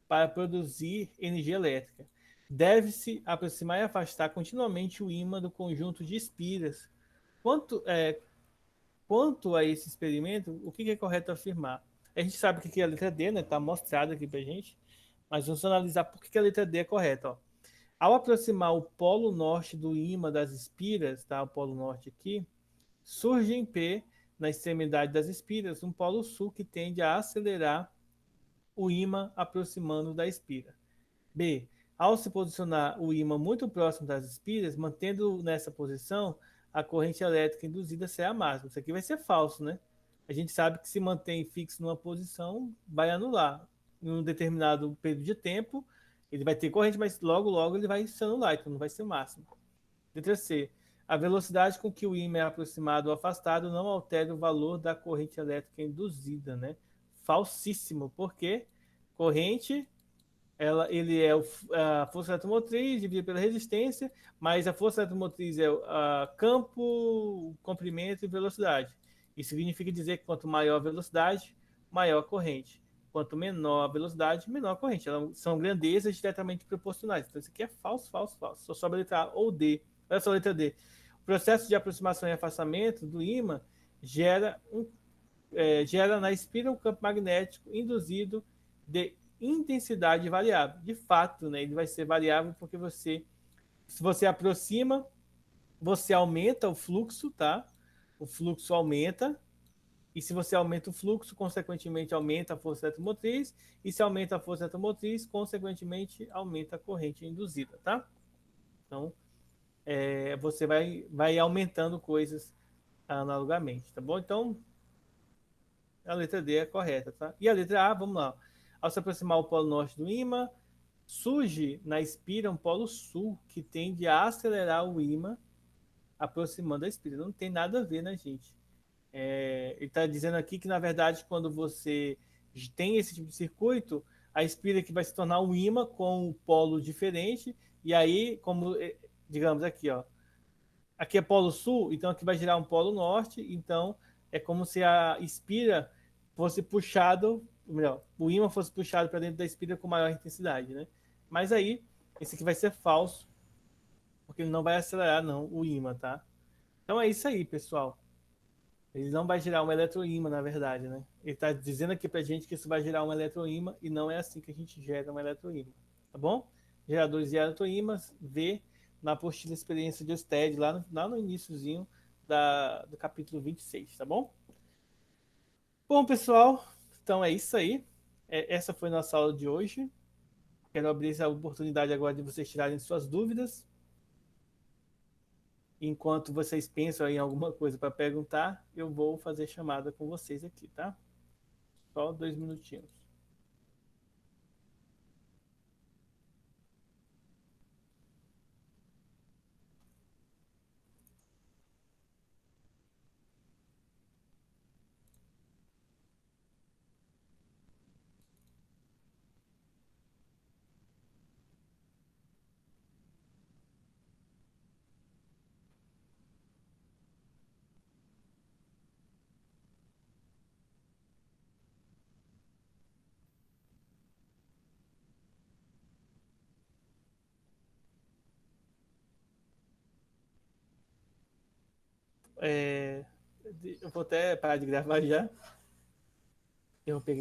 para produzir energia elétrica. Deve-se aproximar e afastar continuamente o ímã do conjunto de espiras. Quanto a esse experimento, o que é correto afirmar? A gente sabe que é a letra D, né? Está mostrado aqui para gente, mas vamos analisar por que a letra D é correta. Ó. Ao aproximar o polo norte do ímã das espiras, tá? O polo norte aqui, surge em P, na extremidade das espiras, um polo sul que tende a acelerar o ímã aproximando da espira. B. Ao se posicionar o ímã muito próximo das espiras, mantendo nessa posição, a corrente elétrica induzida será máxima. Isso aqui vai ser falso, né? A gente sabe que se mantém fixo numa posição, vai anular. Em um determinado período de tempo, ele vai ter corrente, mas logo, logo ele vai se anular, então não vai ser máximo. Letra C. A velocidade com que o ímã é aproximado ou afastado não altera o valor da corrente elétrica induzida, né? Falsíssimo, porque corrente ele é a força eletromotriz dividida pela resistência, mas a força eletromotriz é campo, comprimento e velocidade. Isso significa dizer que quanto maior a velocidade, maior a corrente. Quanto menor a velocidade, menor a corrente. Elas são grandezas diretamente proporcionais. Então, isso aqui é falso, falso, falso. Só sobra a letra A ou D. Olha só a letra D. O processo de aproximação e afastamento do ímã gera na espira um campo magnético induzido de intensidade variável. De fato, né, ele vai ser variável porque se você aproxima, você aumenta o fluxo, tá? O fluxo aumenta. E se você aumenta o fluxo, consequentemente aumenta a força eletromotriz. E se aumenta a força eletromotriz, consequentemente aumenta a corrente induzida, tá? Então, você vai aumentando coisas analogamente, tá bom? Então, a letra D é correta, tá? E a letra A, vamos lá. Ao se aproximar o polo norte do ímã, surge na espira um polo sul que tende a acelerar o ímã aproximando a espira. Não tem nada a ver, né, gente? Ele está dizendo aqui que, na verdade, quando você tem esse tipo de circuito, a espira que vai se tornar um ímã com um polo diferente, e aí, como, digamos aqui, ó, aqui é polo sul, então aqui vai girar um polo norte, então é como se a espira fosse puxado, melhor, o ímã fosse puxado para dentro da espira com maior intensidade, né? Mas aí, esse aqui vai ser falso, porque ele não vai acelerar não o ímã, tá? Então é isso aí, pessoal. Ele não vai gerar um eletroímã, na verdade, né? Ele está dizendo aqui pra gente que isso vai gerar um eletroímã e não é assim que a gente gera um eletroímã, tá bom? Geradores de eletroímãs, vê na apostila Experiência de Ørsted, lá no iniciozinho do capítulo 26, tá bom? Bom, pessoal, então é isso aí. Essa foi a nossa aula de hoje. Quero abrir essa oportunidade agora de vocês tirarem suas dúvidas. Enquanto vocês pensam em alguma coisa para perguntar, eu vou fazer chamada com vocês aqui, tá? Só 2 minutinhos. É, eu vou até parar de gravar já. Eu vou pegar